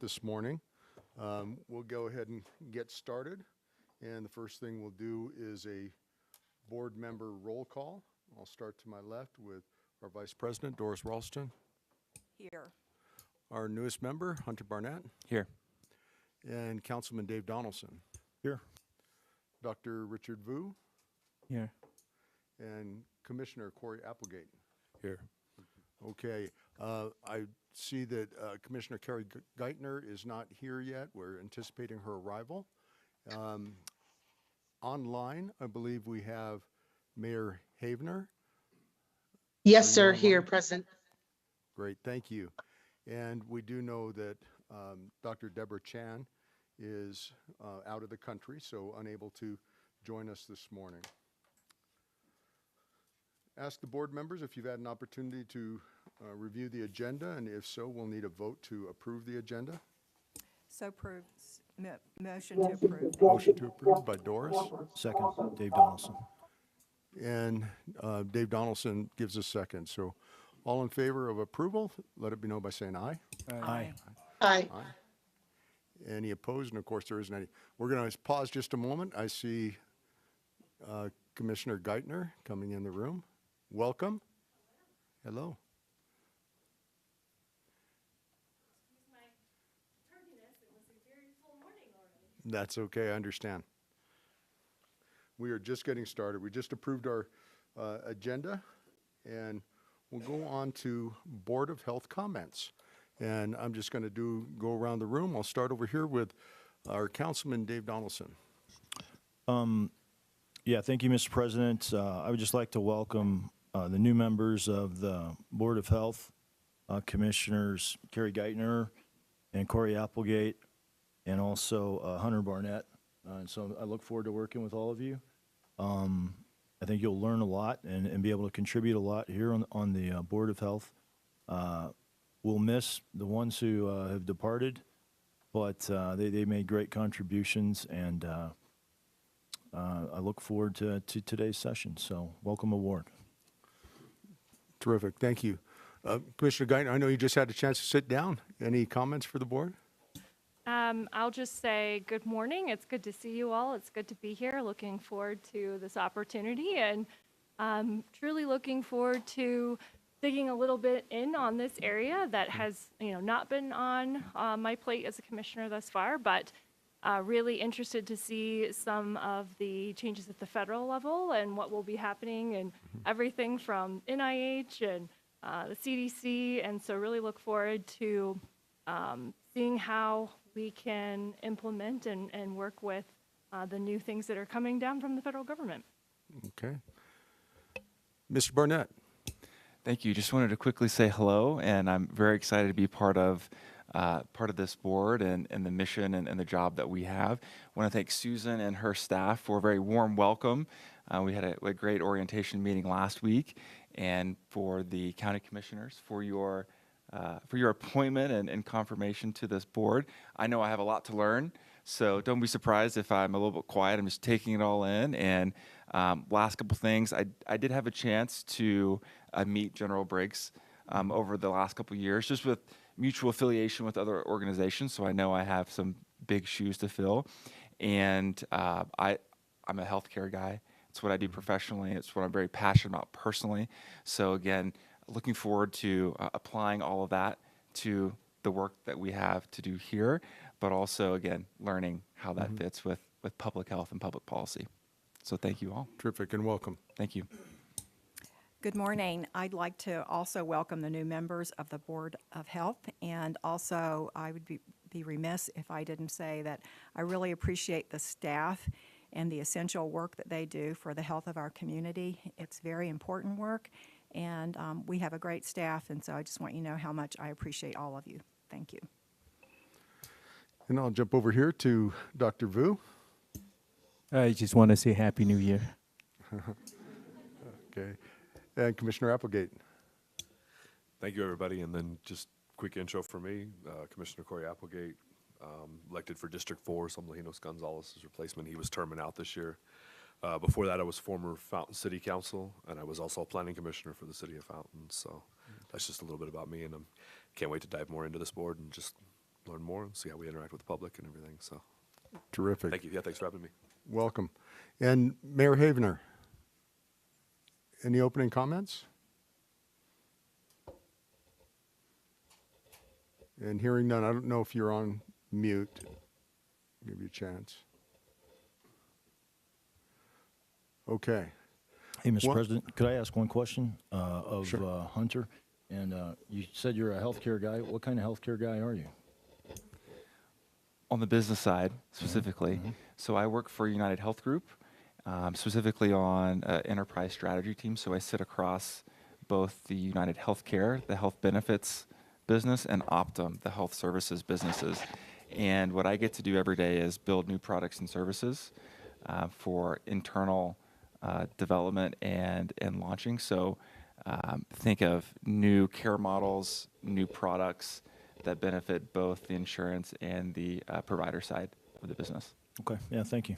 this morning. We'll go ahead and get started. And the first thing we'll do is a board member roll call. I'll start to my left with our Vice President, Doris Ralston. Here. Our newest member, Hunter Barnett. Here. And Councilman Dave Donaldson. Here. Dr. Richard Vu. Here. And Commissioner Corey Applegate. Here. Okay. I see that Commissioner Carrie Geithner is not here yet. We're anticipating her arrival. Online, I believe we have Mayor Havener. Yes, sir, here, present. Great, thank you. And we do know that Dr. Deborah Chan is out of the country, so unable to join us this morning. Ask the board members if you've had an opportunity to review the agenda, and if so, we'll need a vote to approve the agenda. So approved. Motion to approve. Motion to approve by Doris. Second, Dave Donaldson. And Dave Donaldson gives a second. So all in favor of approval, let it be known by saying aye. Aye. Aye. Any opposed? And of course, there isn't any. We're going to pause just a moment. I see Commissioner Geithner coming in the room. Welcome. Hello. Excuse my tardiness. It was a very full morning already. That's okay. I understand. We are just getting started. We just approved our agenda, and we'll go on to Board of Health comments. And I'm just going to go around the room. I'll start over here with our Councilman Dave Donaldson. Yeah, thank you, Mr. President. I would just like to welcome the new members of the Board of Health, Commissioners Carrie Geithner and Corey Applegate, and also Hunter Barnett. And so I look forward to working with all of you. I think you'll learn a lot and be able to contribute a lot here on the Board of Health. We'll miss the ones who have departed, but they made great contributions, and I look forward to today's session. So welcome aboard. Terrific. Thank you. Commissioner Geithner, I know you just had a chance to sit down. Any comments for the board? I'll just say good morning. It's good to see you all. It's good to be here. Looking forward to this opportunity, and truly looking forward to digging a little bit in on this area that has, not been on my plate as a commissioner thus far, but really interested to see some of the changes at the federal level and what will be happening, and everything from NIH and the CDC. And so really look forward to seeing how we can implement and work with the new things that are coming down from the federal government. Okay. Mr. Barnett. Thank you. Just wanted to quickly say hello, and I'm very excited to be part of this board and the mission and the job that we have. I want to thank Susan and her staff for a very warm welcome. We had a great orientation meeting last week, and for the county commissioners for your appointment and confirmation to this board. I know I have a lot to learn, so don't be surprised if I'm a little bit quiet. I'm just taking it all in. And last couple things, I did have a chance to meet General Briggs over the last couple years, just with mutual affiliation with other organizations, so I know I have some big shoes to fill. And I'm a healthcare guy. It's what I do professionally. It's what I'm very passionate about personally. So again, looking forward to applying all of that to the work that we have to do here, but also, again, learning how that fits with public health and public policy. So thank you all. Terrific, and welcome. Thank you. Good morning. I'd like to also welcome the new members of the Board of Health, and also I would be remiss if I didn't say that I really appreciate the staff and the essential work that they do for the health of our community. It's very important work, and we have a great staff, and so I just want you to know how much I appreciate all of you. Thank you. And I'll jump over here to Dr. Vu. I just want to say Happy New Year. Okay. And Commissioner Applegate. Thank you, everybody. And then just quick intro for me, Commissioner Corey Applegate, elected for District 4, Somolinos Gonzalez's replacement. He was terming out this year. Before that, I was former Fountain City Council, and I was also a planning commissioner for the city of Fountain. So that's just a little bit about me, and I can't wait to dive more into this board and just learn more and see how we interact with the public and everything. So Terrific. thank you. Yeah, thanks for having me. Welcome. And Mayor Havener, any opening comments? And hearing none, I don't know if you're on mute. Give you a chance. Okay. Hey, Mr. What- President, could I ask one question of Sure. Hunter? And you said you're a healthcare guy. What kind of healthcare guy are you? On the business side specifically, so I work for United Health Group, specifically on enterprise strategy team. So I sit across both the United Healthcare, the health benefits business, and Optum, the health services businesses. And what I get to do every day is build new products and services for internal development and launching. So think of new care models, new products that benefit both the insurance and the provider side of the business. Okay, yeah, thank you.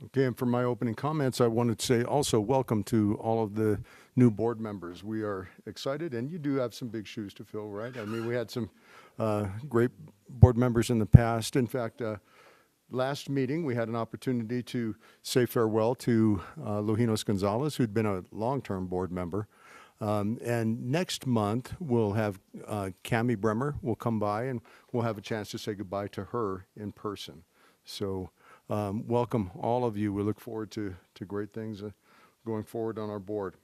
Okay, and for my opening comments, I wanted to say also welcome to all of the new board members. We are excited, and you do have some big shoes to fill, right? I mean, we had some great board members in the past. In fact, last meeting, we had an opportunity to say farewell to Lujinos Gonzalez, who'd been a long-term board member. And next month, we'll have Cammie Bremer will come by, and we'll have a chance to say goodbye to her in person. So welcome, all of you. We look forward to great things going forward on our board.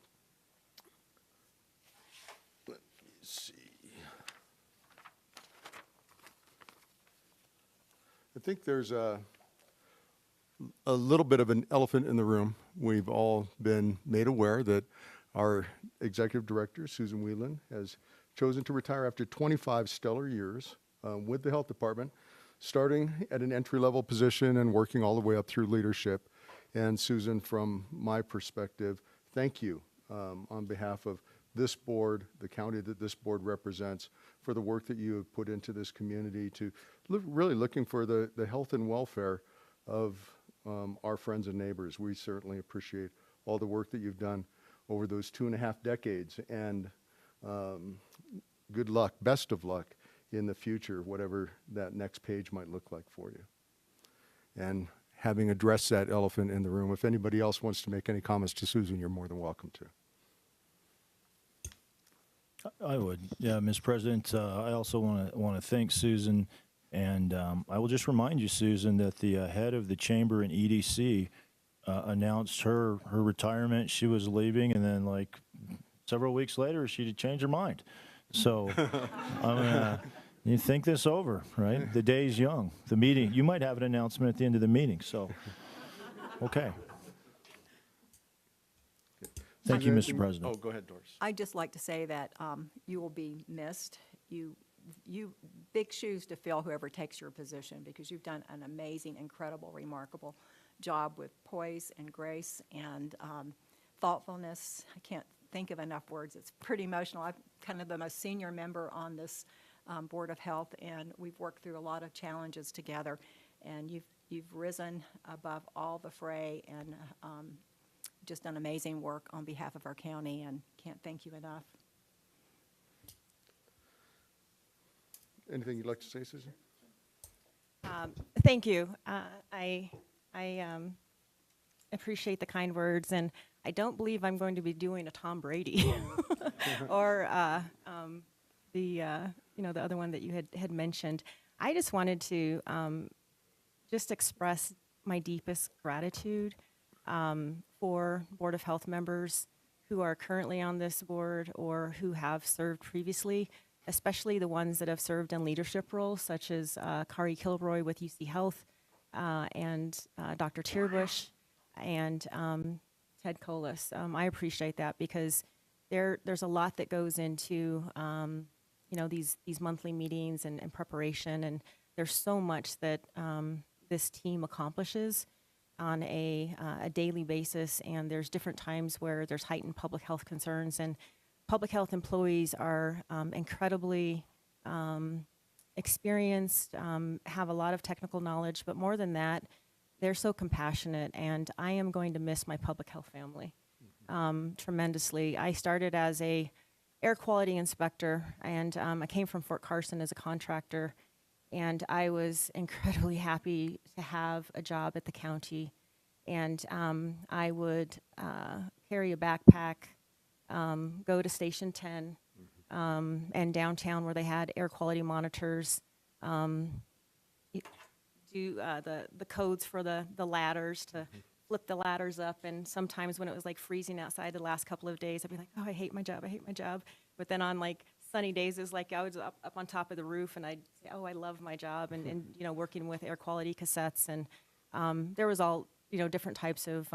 Let me see. I think there's a little bit of an elephant in the room. We've all been made aware that our executive director, Susan Whelan, has chosen to retire after 25 stellar years with the health department, starting at an entry-level position and working all the way up through leadership. And Susan, from my perspective, thank you on behalf of this board, the county that this board represents, for the work that you have put into this community to really looking for the health and welfare of our friends and neighbors. We certainly appreciate all the work that you've done over those 2.5 decades, and good luck, best of luck in the future, whatever that next page might look like for you. And having addressed that elephant in the room, if anybody else wants to make any comments to Susan, you're more than welcome to. I would, yeah, Ms. President. I also want to thank Susan, and I will just remind you, Susan, that the head of the chamber in EDC announced her retirement. She was leaving, and then like several weeks later, she'd changed her mind. So you think this over, right? The day's young. The meeting, you might have an announcement at the end of the meeting. So, okay. Thank you, Mr. President. Oh, go ahead, Doris. I'd just like to say that you will be missed. You big shoes to fill, whoever takes your position, because you've done an amazing, incredible, remarkable job with poise and grace and thoughtfulness. I can't think of enough words. It's pretty emotional. I'm kind of the most senior member on this Board of Health, and we've worked through a lot of challenges together. And you've risen above all the fray and just done amazing work on behalf of our county, and can't thank you enough. Anything you'd like to say, Susan? Thank you. I appreciate the kind words, and I don't believe I'm going to be doing a Tom Brady or the other one that you had mentioned. I just wanted to just express my deepest gratitude for Board of Health members who are currently on this board or who have served previously, especially the ones that have served in leadership roles, such as Kari Kilroy with UC Health and Dr. Tierbush and Ted Colas. I appreciate that because there's a lot that goes into these monthly meetings and preparation, and there's so much that this team accomplishes on a daily basis, and there's different times where there's heightened public health concerns, and public health employees are incredibly experienced, have a lot of technical knowledge, but more than that, they're so compassionate, and I am going to miss my public health family tremendously. I started as a air quality inspector, and I came from Fort Carson as a contractor, and I was incredibly happy to have a job at the county. And I would carry a backpack, go to Station 10, and downtown where they had air quality monitors, do the codes for the ladders to flip the ladders up. And sometimes when it was like freezing outside the last couple of days, I'd be like, oh, I hate my job, I hate my job. But then on like sunny days, it's like I was up on top of the roof and I'd say, oh, I love my job. And you know, working with air quality cassettes. And there was all, you know, different types of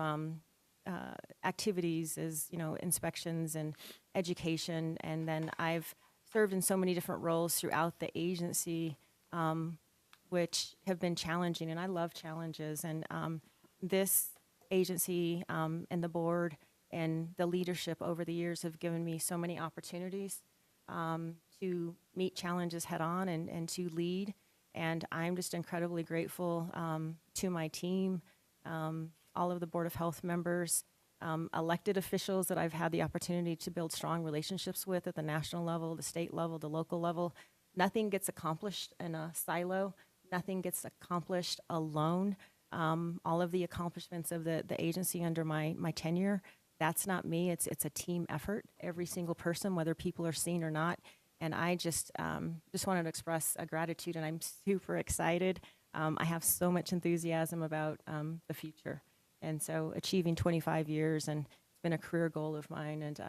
activities as, you know, inspections and education. And then I've served in so many different roles throughout the agency, which have been challenging, and I love challenges. And this agency and the board and the leadership over the years have given me so many opportunities to meet challenges head on and to lead. And I'm just incredibly grateful to my team, all of the Board of Health members, elected officials that I've had the opportunity to build strong relationships with at the national level, the state level, the local level. Nothing gets accomplished in a silo. Nothing gets accomplished alone. All of the accomplishments of the agency under my tenure, that's not me. It's a team effort. Every single person, whether people are seen or not. And I just wanted to express a gratitude, and I'm super excited. I have so much enthusiasm about the future. And so achieving 25 years, and it's been a career goal of mine, and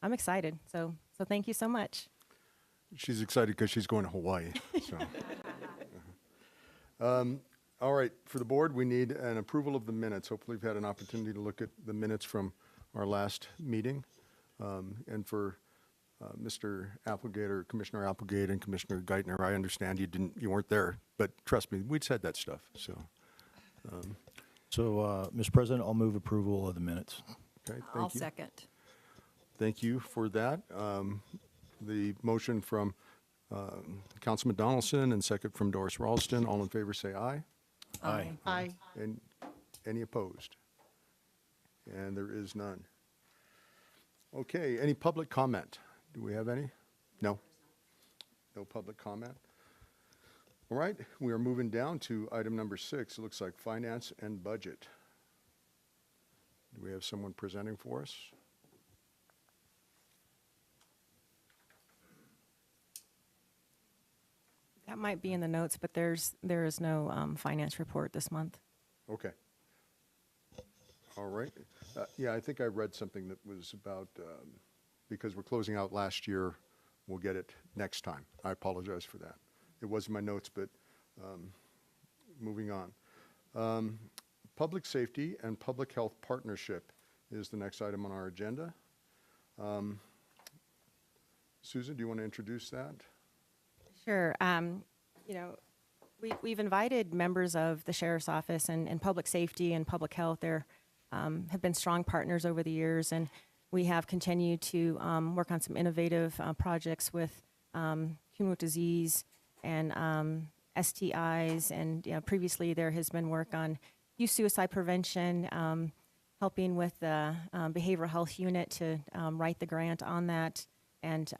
I'm excited. So thank you so much. She's excited because she's going to Hawaii. So. All right, for the board, we need an approval of the minutes. Hopefully you've had an opportunity to look at the minutes from our last meeting. And for Mr. Applegate, or Commissioner Applegate and Commissioner Geithner, I understand you weren't there, but trust me, we'd said that stuff, so. Mr. President, I'll move approval of the minutes. Okay, I'll thank you. second. Thank you for that. The motion from Councilman Donaldson and second from Doris Ralston. All in favor say aye. Aye. Aye. And any opposed? And there is none. Okay, any public comment? Do we have any? No? No public comment? All right, we are moving down to item number 6. It looks like finance and budget. Do we have someone presenting for us? That might be in the notes, but there is no finance report this month. Okay. All right. Yeah, I think I read something that was about, because we're closing out last year, we'll get it next time. I apologize for that. It was in my notes, but moving on. Public safety and public health partnership is the next item on our agenda. Susan, do you want to introduce that? Sure. You know, we've invited members of the Sheriff's Office and public safety and public health. There have been strong partners over the years, and we have continued to work on some innovative projects with communicable disease and STIs. And previously there has been work on youth suicide prevention, helping with the behavioral health unit to write the grant on that and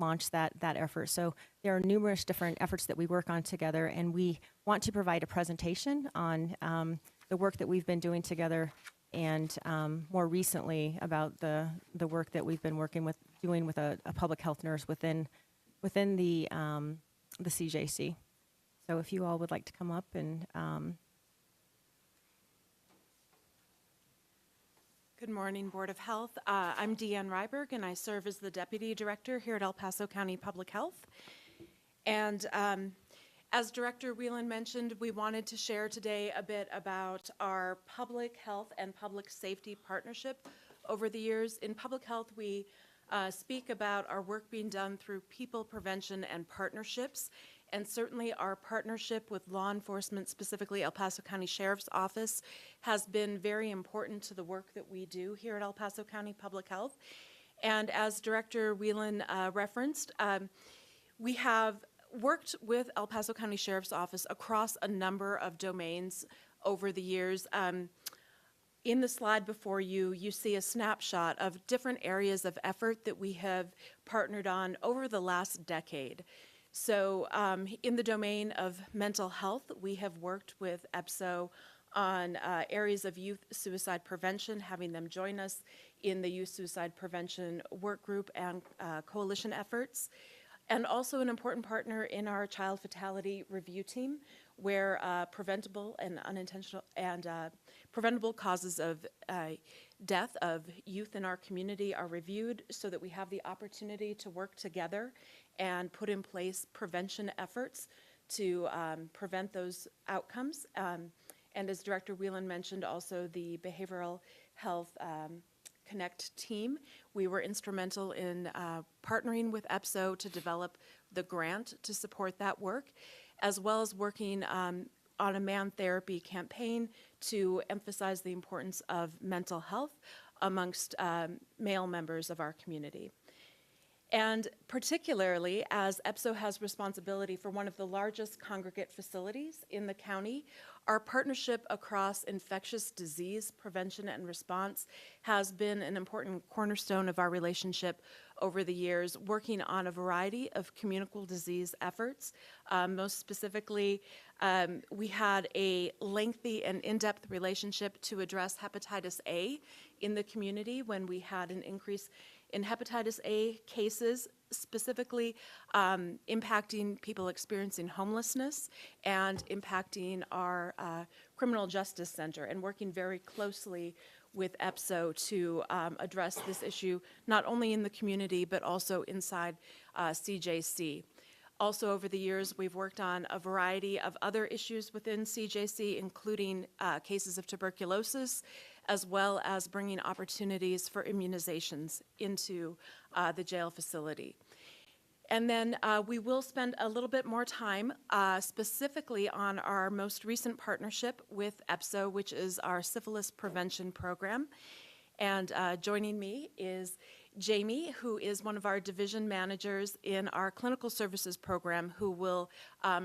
launch that effort. So there are numerous different efforts that we work on together, and we want to provide a presentation on the work that we've been doing together, and more recently about the work that we've been doing with a public health nurse within the CJC. So if you all would like to come up and Good morning, Board of Health. I'm Deanne Ryberg, and I serve as the Deputy Director here at El Paso County Public Health. And as Director Whelan mentioned, we wanted to share today a bit about our public health and public safety partnership over the years. In public health, we speak about our work being done through people prevention and partnerships. And certainly our partnership with law enforcement, specifically El Paso County Sheriff's Office, has been very important to the work that we do here at El Paso County Public Health. And as Director Whelan referenced, we have worked with El Paso County Sheriff's Office across a number of domains over the years. In the slide before you, you see a snapshot of different areas of effort that we have partnered on over the last decade. So in the domain of mental health, we have worked with EPSO on areas of youth suicide prevention, having them join us in the youth suicide prevention work group and coalition efforts. And also an important partner in our child fatality review team, where preventable and unintentional and preventable causes of death of youth in our community are reviewed so that we have the opportunity to work together and put in place prevention efforts to prevent those outcomes. And as Director Whelan mentioned, also the Behavioral Health Connect team, we were instrumental in partnering with EPSO to develop the grant to support that work, as well as working on a man therapy campaign to emphasize the importance of mental health amongst male members of our community. And particularly as EPSO has responsibility for one of the largest congregate facilities in the county, our partnership across infectious disease prevention and response has been an important cornerstone of our relationship over the years, working on a variety of communicable disease efforts. Most specifically, we had a lengthy and in-depth relationship to address hepatitis A in the community when we had an increase in hepatitis A cases, specifically impacting people experiencing homelessness and impacting our criminal justice center, and working very closely with EPSO to address this issue, not only in the community, but also inside CJC. Also, over the years, we've worked on a variety of other issues within CJC, including cases of tuberculosis, as well as bringing opportunities for immunizations into the jail facility. And then we will spend a little bit more time specifically on our most recent partnership with EPSO, which is our syphilis prevention program. And joining me is Jamie, who is one of our division managers in our clinical services program, who will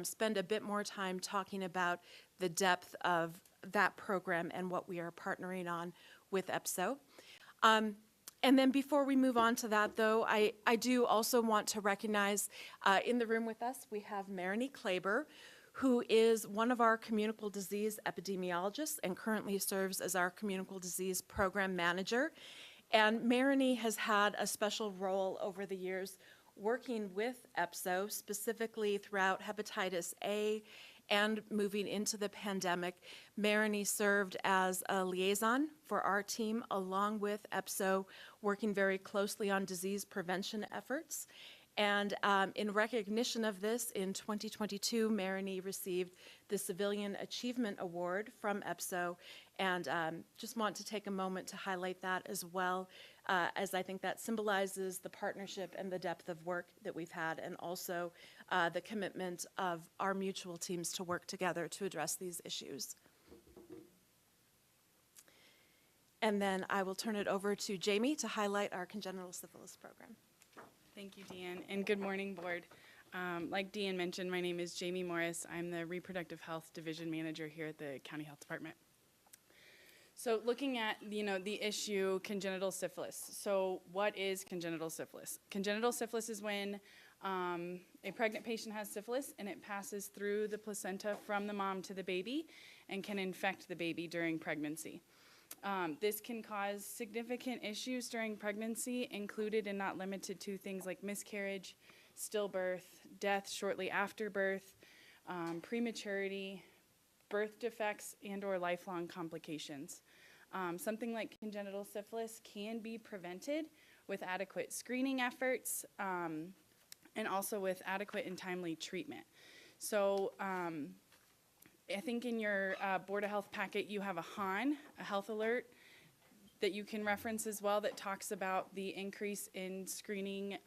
spend a bit more time talking about the depth of that program and what we are partnering on with EPSO. And then before we move on to that, though, I do also want to recognize in the room with us, we have Marini Klaber, who is one of our communicable disease epidemiologists and currently serves as our communicable disease program manager. And Marini has had a special role over the years working with EPSO, specifically throughout hepatitis A and moving into the pandemic. Marini served as a liaison for our team, along with EPSO, working very closely on disease prevention efforts. And in recognition of this, in 2022, Marini received the Civilian Achievement Award from EPSO, and just want to take a moment to highlight that as well, as I think that symbolizes the partnership and the depth of work that we've had, and also the commitment of our mutual teams to work together to address these issues. And then I will turn it over to Jamie to highlight our congenital syphilis program. Thank you, Deanne, and good morning, Board. Like Deanne mentioned, my name is Jamie Morris. I'm the Reproductive Health Division Manager here at the County Health Department. So looking at, the issue congenital syphilis. So what is congenital syphilis? Congenital syphilis is when a pregnant patient has syphilis and it passes through the placenta from the mom to the baby and can infect the baby during pregnancy. This can cause significant issues during pregnancy, included and not limited to things like miscarriage, stillbirth, death shortly after birth, prematurity, birth defects, and/or lifelong complications. Something like congenital syphilis can be prevented with adequate screening efforts and also with adequate and timely treatment. So I think in your Board of Health packet you have a HAN, a health alert, that you can reference as well, that talks about the increase in screening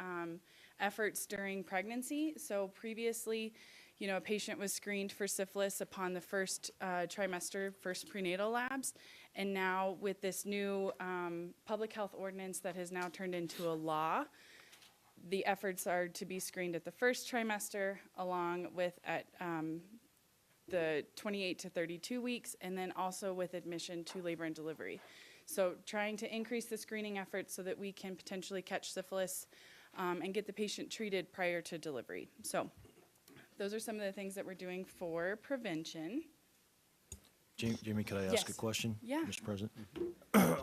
efforts during pregnancy. So previously, a patient was screened for syphilis upon the first trimester, first prenatal labs, and now with this new public health ordinance that has now turned into a law, the efforts are to be screened at the first trimester, along with at the 28 to 32 weeks, and then also with admission to labor and delivery. So trying to increase the screening efforts so that we can potentially catch syphilis and get the patient treated prior to delivery. So those are some of the things that we're doing for prevention. Jamie, could I ask a Yes. question? Yeah. Mr. President?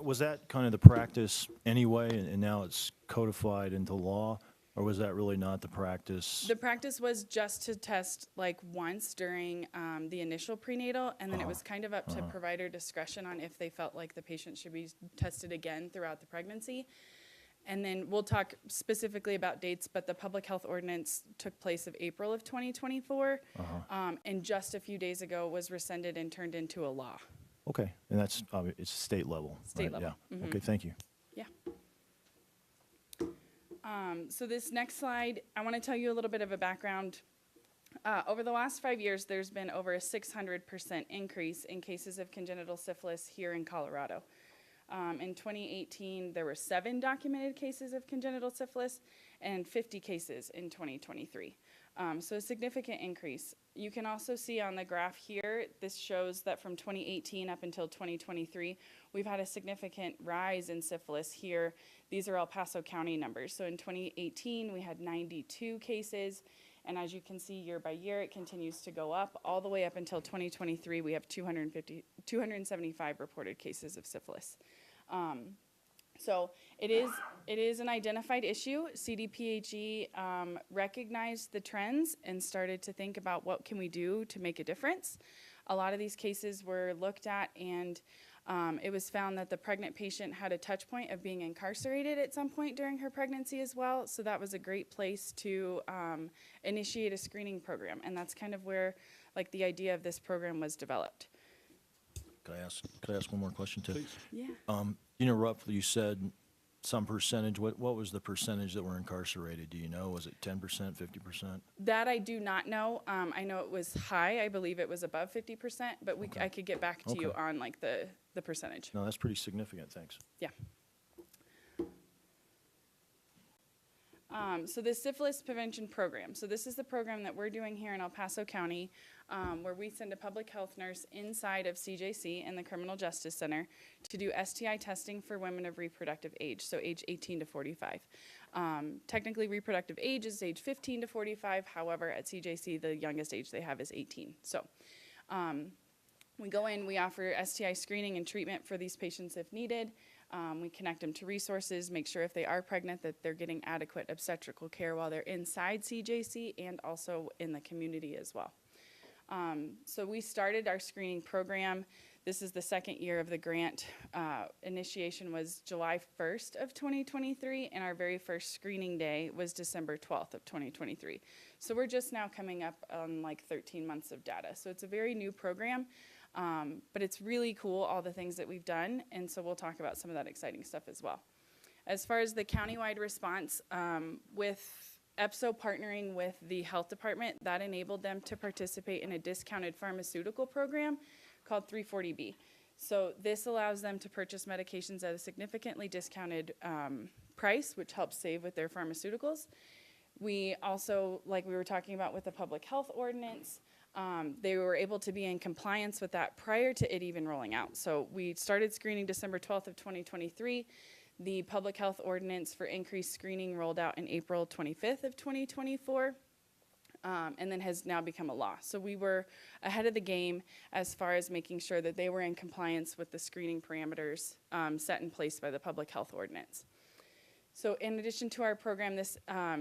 Was that kind of the practice anyway, and now it's codified into law, or was that really not the practice? The practice was just to test like once during the initial prenatal, and then it was kind of up to provider discretion on if they felt like the patient should be tested again throughout the pregnancy. And then we'll talk specifically about dates, but the public health ordinance took place of April of 2024, and just a few days ago was rescinded and turned into a law. Okay, and that's, it's state level, State right? level. Yeah, okay, thank you. Yeah. So this next slide, I want to tell you a little bit of a background. Over the last 5 years, there's been over a 600% increase in cases of congenital syphilis here in Colorado. In 2018, there were 7 documented cases of congenital syphilis and 50 cases in 2023. So a significant increase. You can also see on the graph here, this shows that from 2018 up until 2023, we've had a significant rise in syphilis here. These are El Paso County numbers. So in 2018, we had 92 cases. And as you can see, year by year, it continues to go up. All the way up until 2023, we have 275 reported cases of syphilis. So it is an identified issue. CDPHE recognized the trends and started to think about what can we do to make a difference. A lot of these cases were looked at, and it was found that the pregnant patient had a touch point of being incarcerated at some point during her pregnancy as well. So that was a great place to initiate a screening program, and that's kind of where like the idea of this program was developed. Could I ask one more question too? Please. Yeah. You know, roughly you said some percentage. What was the percentage that were incarcerated? Do you know? Was it 10%, 50%? That I do not know. I know it was high. I believe it was above 50%, but I could get back to you Okay. on like the percentage. No, that's pretty significant. Thanks. Yeah. So the syphilis prevention program. So this is the program that we're doing here in El Paso County, where we send a public health nurse inside of CJC and the Criminal Justice Center to do STI testing for women of reproductive age, so age 18 to 45. Technically, reproductive age is age 15 to 45. However, at CJC, the youngest age they have is 18. So we go in, we offer STI screening and treatment for these patients if needed. We connect them to resources, make sure if they are pregnant that they're getting adequate obstetrical care while they're inside CJC and also in the community as well. So we started our screening program. This is the second year of the grant. Initiation was July 1st of 2023, and our very first screening day was December 12th of 2023. So we're just now coming up on like 13 months of data. So it's a very new program. But it's really cool, all the things that we've done, and so we'll talk about some of that exciting stuff as well. As far as the countywide response, with EPSO partnering with the health department, that enabled them to participate in a discounted pharmaceutical program called 340B. So this allows them to purchase medications at a significantly discounted price, which helps save with their pharmaceuticals. We also, like we were talking about with the public health ordinance, they were able to be in compliance with that prior to it even rolling out. So we started screening December 12th of 2023. The public health ordinance for increased screening rolled out in April 25th of 2024, and then has now become a law. So we were ahead of the game as far as making sure that they were in compliance with the screening parameters set in place by the public health ordinance. So in addition to our program, this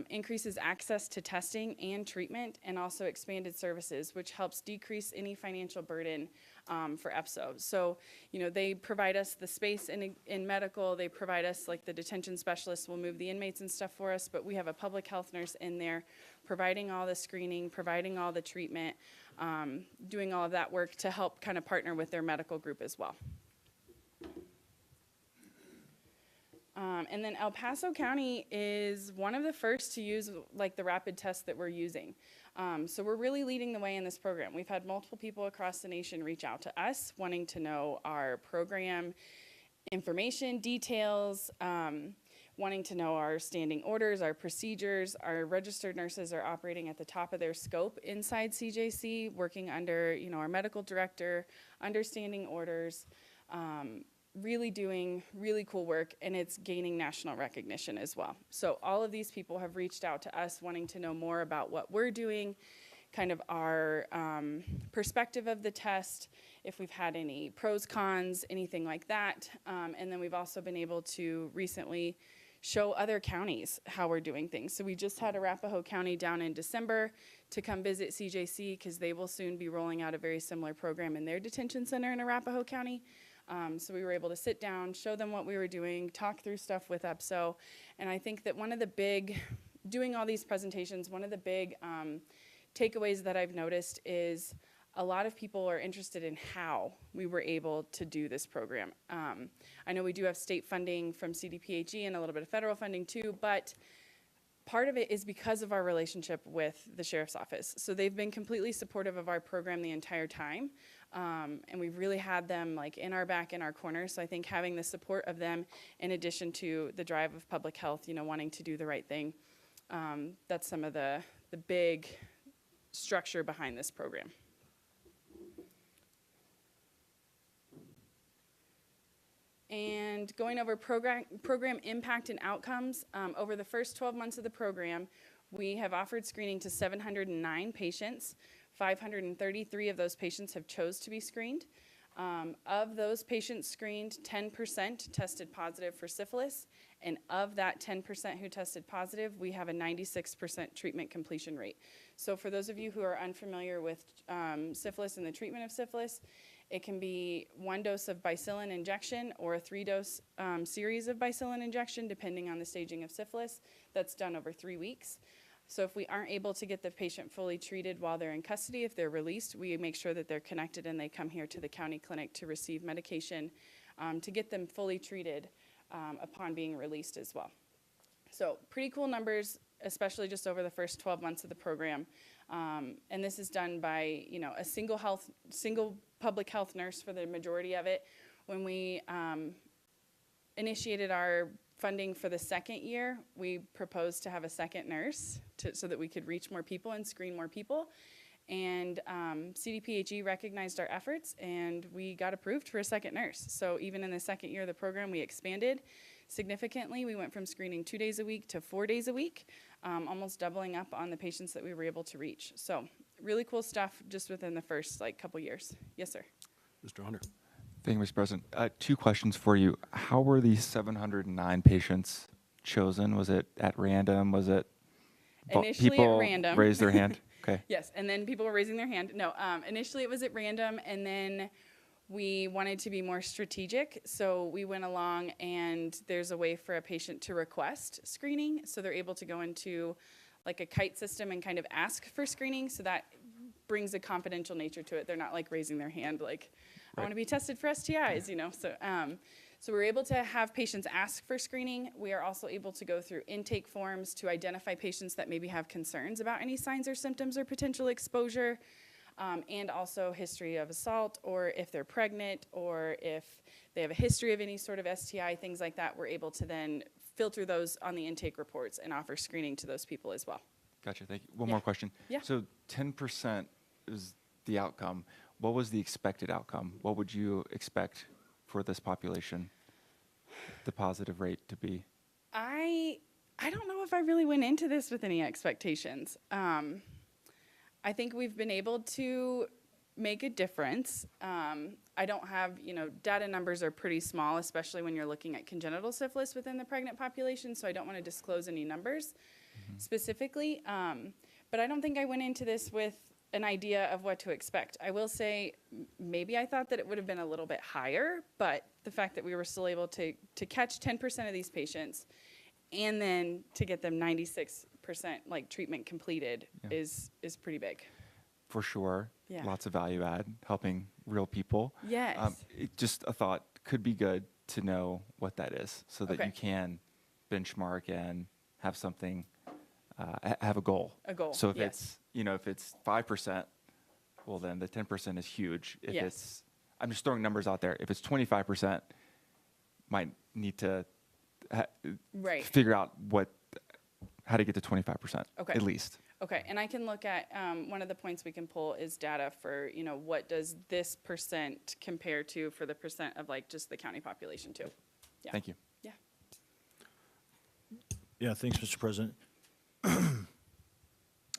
increases access to testing and treatment, and also expanded services, which helps decrease any financial burden for EPSO. So, you know, they provide us the space in medical, they provide us, like the detention specialists will move the inmates and stuff for us, but we have a public health nurse in there providing all the screening, providing all the treatment, doing all of that work to help kind of partner with their medical group as well. And then El Paso County is one of the first to use like the rapid test that we're using. So we're really leading the way in this program. We've had multiple people across the nation reach out to us wanting to know our program information, details. wanting to know our standing orders, our procedures. Our registered nurses are operating at the top of their scope inside CJC, working under, our medical director, understanding orders, really doing really cool work, and it's gaining national recognition as well. So all of these people have reached out to us wanting to know more about what we're doing, kind of our perspective of the test, if we've had any pros, cons, anything like that. And then we've also been able to recently show other counties how we're doing things. So we just had Arapahoe County down in December to come visit CJC because they will soon be rolling out a very similar program in their detention center in Arapahoe County. So we were able to sit down, show them what we were doing, talk through stuff with EPSO. And I think that doing all these presentations, one of the big takeaways that I've noticed is a lot of people are interested in how we were able to do this program. I know we do have state funding from CDPHE and a little bit of federal funding too, but part of it is because of our relationship with the Sheriff's Office. So they've been completely supportive of our program the entire time. And we've really had them like in our back, in our corner. So I think having the support of them in addition to the drive of public health, wanting to do the right thing, that's some of the big structure behind this program. And going over program impact and outcomes, over the first 12 months of the program, we have offered screening to 709 patients. 533 of those patients have chose to be screened. Of those patients screened, 10% tested positive for syphilis. And of that 10% who tested positive, we have a 96% treatment completion rate. So for those of you who are unfamiliar with syphilis and the treatment of syphilis, it can be 1 dose of bicillin injection or a 3-dose series of bicillin injection, depending on the staging of syphilis. That's done over 3 weeks. So if we aren't able to get the patient fully treated while they're in custody, if they're released, we make sure that they're connected and they come here to the county clinic to receive medication to get them fully treated upon being released as well. So pretty cool numbers, especially just over the first 12 months of the program. And this is done by, a single public health nurse for the majority of it. When we initiated our funding for the second year, we proposed to have a second nurse so that we could reach more people and screen more people. And CDPHE recognized our efforts, and we got approved for a second nurse. So even in the second year of the program, we expanded significantly. We went from screening 2 days a week to 4 days a week, almost doubling up on the patients that we were able to reach. So really cool stuff just within the first couple years. Yes, sir. Mr. Hunter. Thank you, Mr. President. 2 questions for you. How were these 709 patients chosen? Was it at random? Was it Initially people at random. raised their hand? Okay. Yes, and then people were raising their hand. No, initially it was at random, and then we wanted to be more strategic. So we went along, and there's a way for a patient to request screening. So they're able to go into like a kite system and kind of ask for screening. So that brings a confidential nature to it. They're not like raising their hand like, I want to be tested for STIs, So we're able to have patients ask for screening. We are also able to go through intake forms to identify patients that maybe have concerns about any signs or symptoms or potential exposure, and also history of assault, or if they're pregnant, or if they have a history of any sort of STI, things like that. We're able to then filter those on the intake reports and offer screening to those people as well. Gotcha. Thank you. One more question. Yeah. So 10% is the outcome. What was the expected outcome? What would you expect for this population, the positive rate to be? I don't know if I really went into this with any expectations. I think we've been able to make a difference. I don't have, data numbers are pretty small, especially when you're looking at congenital syphilis within the pregnant population, so I don't want to disclose any numbers specifically. But I don't think I went into this with an idea of what to expect. I will say maybe I thought that it would have been a little bit higher, but the fact that we were still able to catch 10% of these patients and then to get them 96% like treatment completed is pretty big. For sure. Yeah. Lots of value add, helping real people. Yes. Just a thought, could be good to know what that is so that Okay. you can benchmark and have something, have a goal. A goal, So if yes. it's, if it's 5%, well then the 10% is huge. If Yes. it's, I'm just throwing numbers out there. If it's 25%, might need to Right. figure out how to get to 25%, Okay. at least. Okay, and I can look at, one of the points we can pull is data for, what does this percent compare to for the percent of like just the county population too? Yeah. Thank you. Yeah. Yeah, thanks, Mr. President.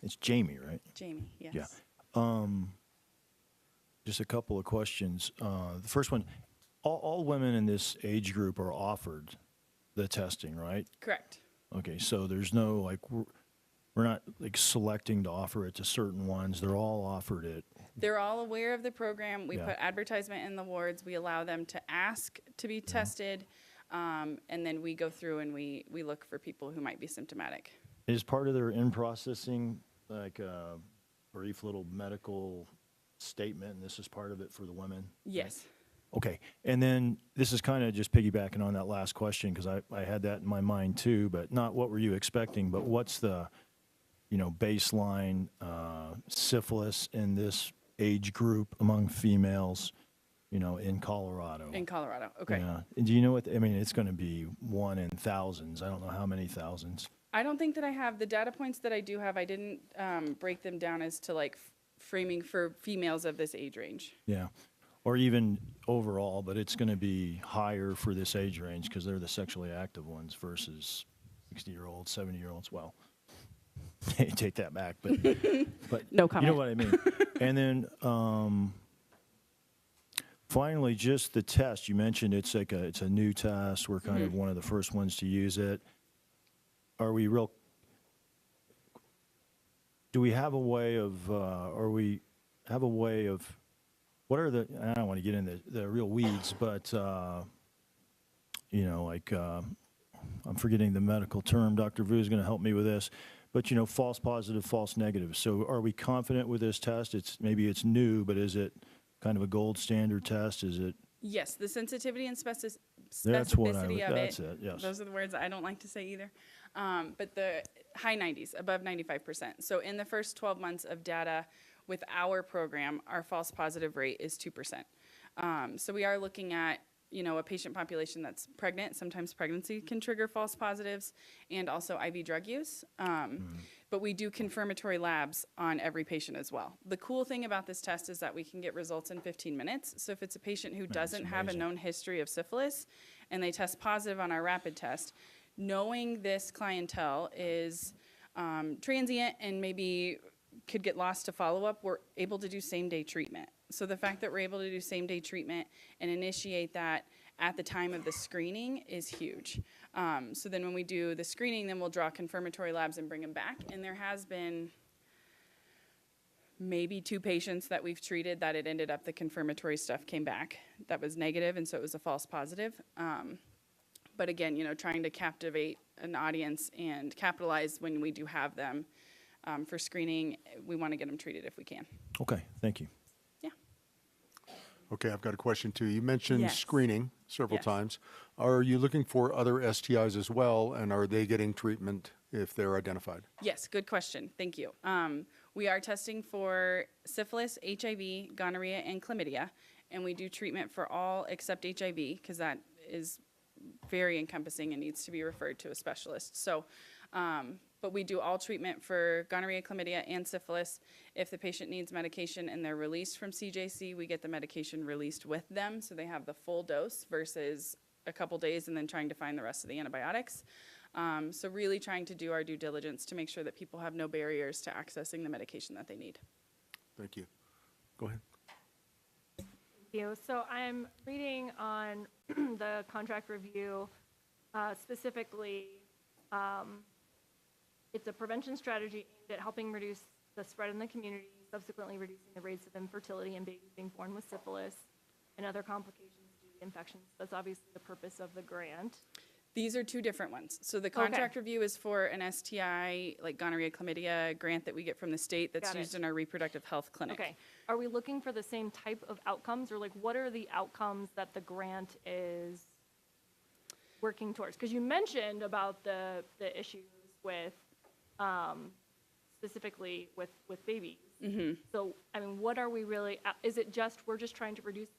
It's Jamie, right? Jamie, yes. Yeah. Just a couple of questions. The first one, all women in this age group are offered the testing, right? Correct. Okay, so there's no, like, we're not, like, selecting to offer it to certain ones. They're all offered it. They're all aware of the program. We Yeah. put advertisement in the wards. We allow them to ask to be tested. And then we go through and we look for people who might be symptomatic. Is part of their in-processing, like, a brief little medical statement, and this is part of it for the women? Yes. Okay, and then this is kind of just piggybacking on that last question, because I had that in my mind too, but not what were you expecting, but what's the, baseline syphilis in this age group among females, in Colorado? In Colorado, okay. Yeah, and do you know what, it's going to be 1 in thousands. I don't know how many thousands. I don't think that I have the data points that I do have. I didn't break them down as to like framing for females of this age range. Yeah, or even overall, but it's going to be higher for this age range because they're the sexually active ones versus 60-year-olds, 70-year-olds. Well, take that back, but No you comment. know what I mean. And then finally, just the test. You mentioned it's a new test. We're kind of one of the first ones to use it. Do we have a way of, what are the, I don't want to get into the real weeds, but, I'm forgetting the medical term. Dr. Vu is going to help me with this, but, false positive, false negative. So are we confident with this test? Maybe it's new, but is it kind of a gold standard test? Is it? Yes, the sensitivity and specificity That's what of that's it, yes. Those are the words I don't like to say either. But the high 90s, above 95%. So in the first 12 months of data with our program, our false positive rate is 2%. So we are looking at, a patient population that's pregnant. Sometimes pregnancy can trigger false positives and also IV drug use. But we do confirmatory labs on every patient as well. The cool thing about this test is that we can get results in 15 minutes. So if it's a patient who doesn't have a known history of syphilis and they test positive on our rapid test, knowing this clientele is transient and maybe could get lost to follow-up, we're able to do same-day treatment. So the fact that we're able to do same-day treatment and initiate that at the time of the screening is huge. So then when we do the screening, then we'll draw confirmatory labs and bring them back. And there has been maybe 2 patients that we've treated that it ended up the confirmatory stuff came back. That was negative, and so it was a false positive. But again, trying to captivate an audience and capitalize when we do have them for screening, we want to get them treated if we can. Okay, thank you. Yeah. Okay, I've got a question too. You mentioned Yes. screening several Yes. times. Are you looking for other STIs as well, and are they getting treatment if they're identified? Yes, good question. Thank you. We are testing for syphilis, HIV, gonorrhea, and chlamydia, and we do treatment for all except HIV because that is very encompassing and needs to be referred to a specialist. So, but we do all treatment for gonorrhea, chlamydia, and syphilis. If the patient needs medication and they're released from CJC, we get the medication released with them, so they have the full dose versus a couple days and then trying to find the rest of the antibiotics. So really trying to do our due diligence to make sure that people have no barriers to accessing the medication that they need. Thank you. Go ahead. Thank you. So I'm reading on the contract review, specifically, it's a prevention strategy aimed at helping reduce the spread in the community, subsequently reducing the rates of infertility in babies being born with syphilis and other complications due to infections. That's obviously the purpose of the grant. These are 2 different ones. So the contract review is for an STI, like gonorrhea, chlamydia grant that we get from the state that's Got it. used in our reproductive health clinic. Okay. Are we looking for the same type of outcomes, or like what are the outcomes that the grant is working towards? Because you mentioned about the issues with, specifically with babies. So, I mean, what are we really, is it just, we're just trying to reduce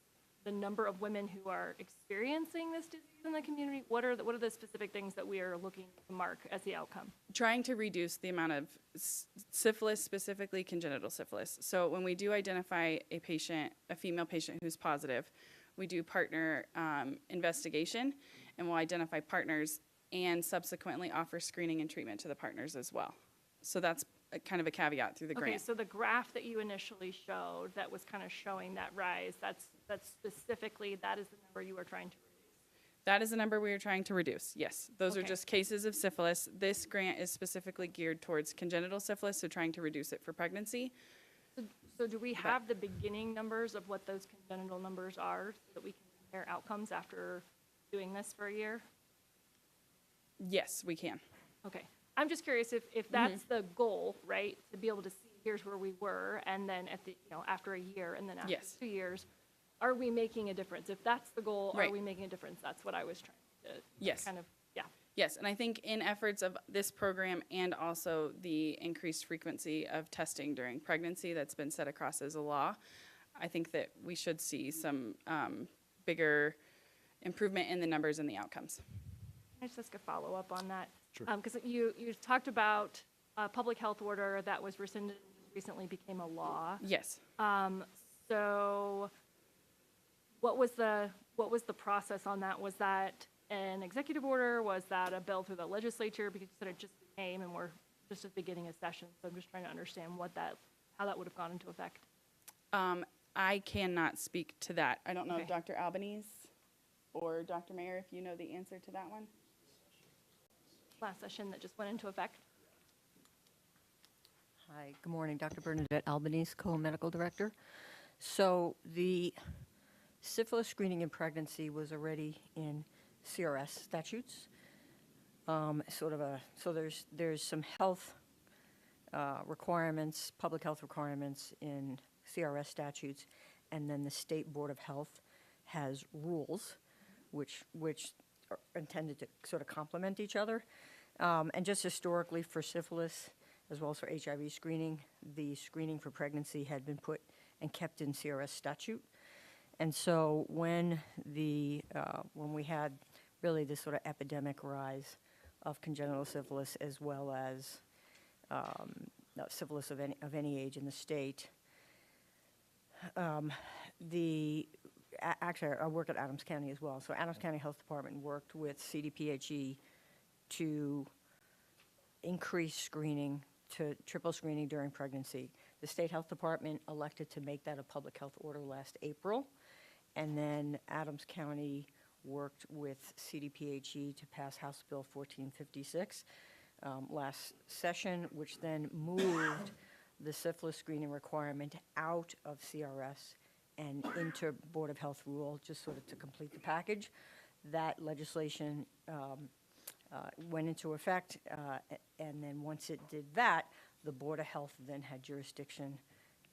the number of women who are experiencing this disease in the community? What are the specific things that we are looking to mark as the outcome? Trying to reduce the amount of syphilis, specifically congenital syphilis. So when we do identify a patient, a female patient who's positive, we do partner investigation, and we'll identify partners and subsequently offer screening and treatment to the partners as well. So that's kind of a caveat through the Okay, grant. so the graph that you initially showed that was kind of showing that rise, that's specifically, that is the number you were trying to reduce. That is the number we are trying to reduce, yes. Those are Okay. just cases of syphilis. This grant is specifically geared towards congenital syphilis, so trying to reduce it for pregnancy. So do we have the beginning numbers of what those congenital numbers are so that we can compare outcomes after doing this for a year? Yes, we can. Okay. I'm just curious if that's the goal, right? To be able to see, here's where we were, and then at the, after a year, and then after Yes. 2 years, are we making a difference? If that's the goal, are Right. we making a difference? That's what I was trying to Yes. kind of, yeah. Yes, and I think in efforts of this program and also the increased frequency of testing during pregnancy that's been set across as a law, I think that we should see some bigger improvement in the numbers and the outcomes. Can I just ask a follow-up on that? Sure. Because you talked about a public health order that was rescinded, recently became a law. Yes. So what was the process on that? Was that an executive order? Was that a bill through the legislature? Because you said it just came and we're just at the beginning of session. So I'm just trying to understand how that would have gone into effect. I cannot speak to that. I don't know Okay. if Dr. Albanese or Dr. Mayer, if you know the answer to that one. Last session that just went into effect. Hi, good morning, Dr. Bernadette Albanese, co-medical director. So the syphilis screening in pregnancy was already in CRS statutes. So there's some health requirements, public health requirements in CRS statutes, and then the State Board of Health has rules which are intended to sort of complement each other. And just historically for syphilis, as well as for HIV screening, the screening for pregnancy had been put and kept in CRS statute. And so when we had really this sort of epidemic rise of congenital syphilis, as well as syphilis of any age in the state, actually, I work at Adams County as well. So Adams County Health Department worked with CDPHE to increase screening to triple screening during pregnancy. The State Health Department elected to make that a public health order last April. And then Adams County worked with CDPHE to pass House Bill 1456 last session, which then moved the syphilis screening requirement out of CRS and into Board of Health rule, just sort of to complete the package. That legislation went into effect, and then once it did that, the Board of Health then had jurisdiction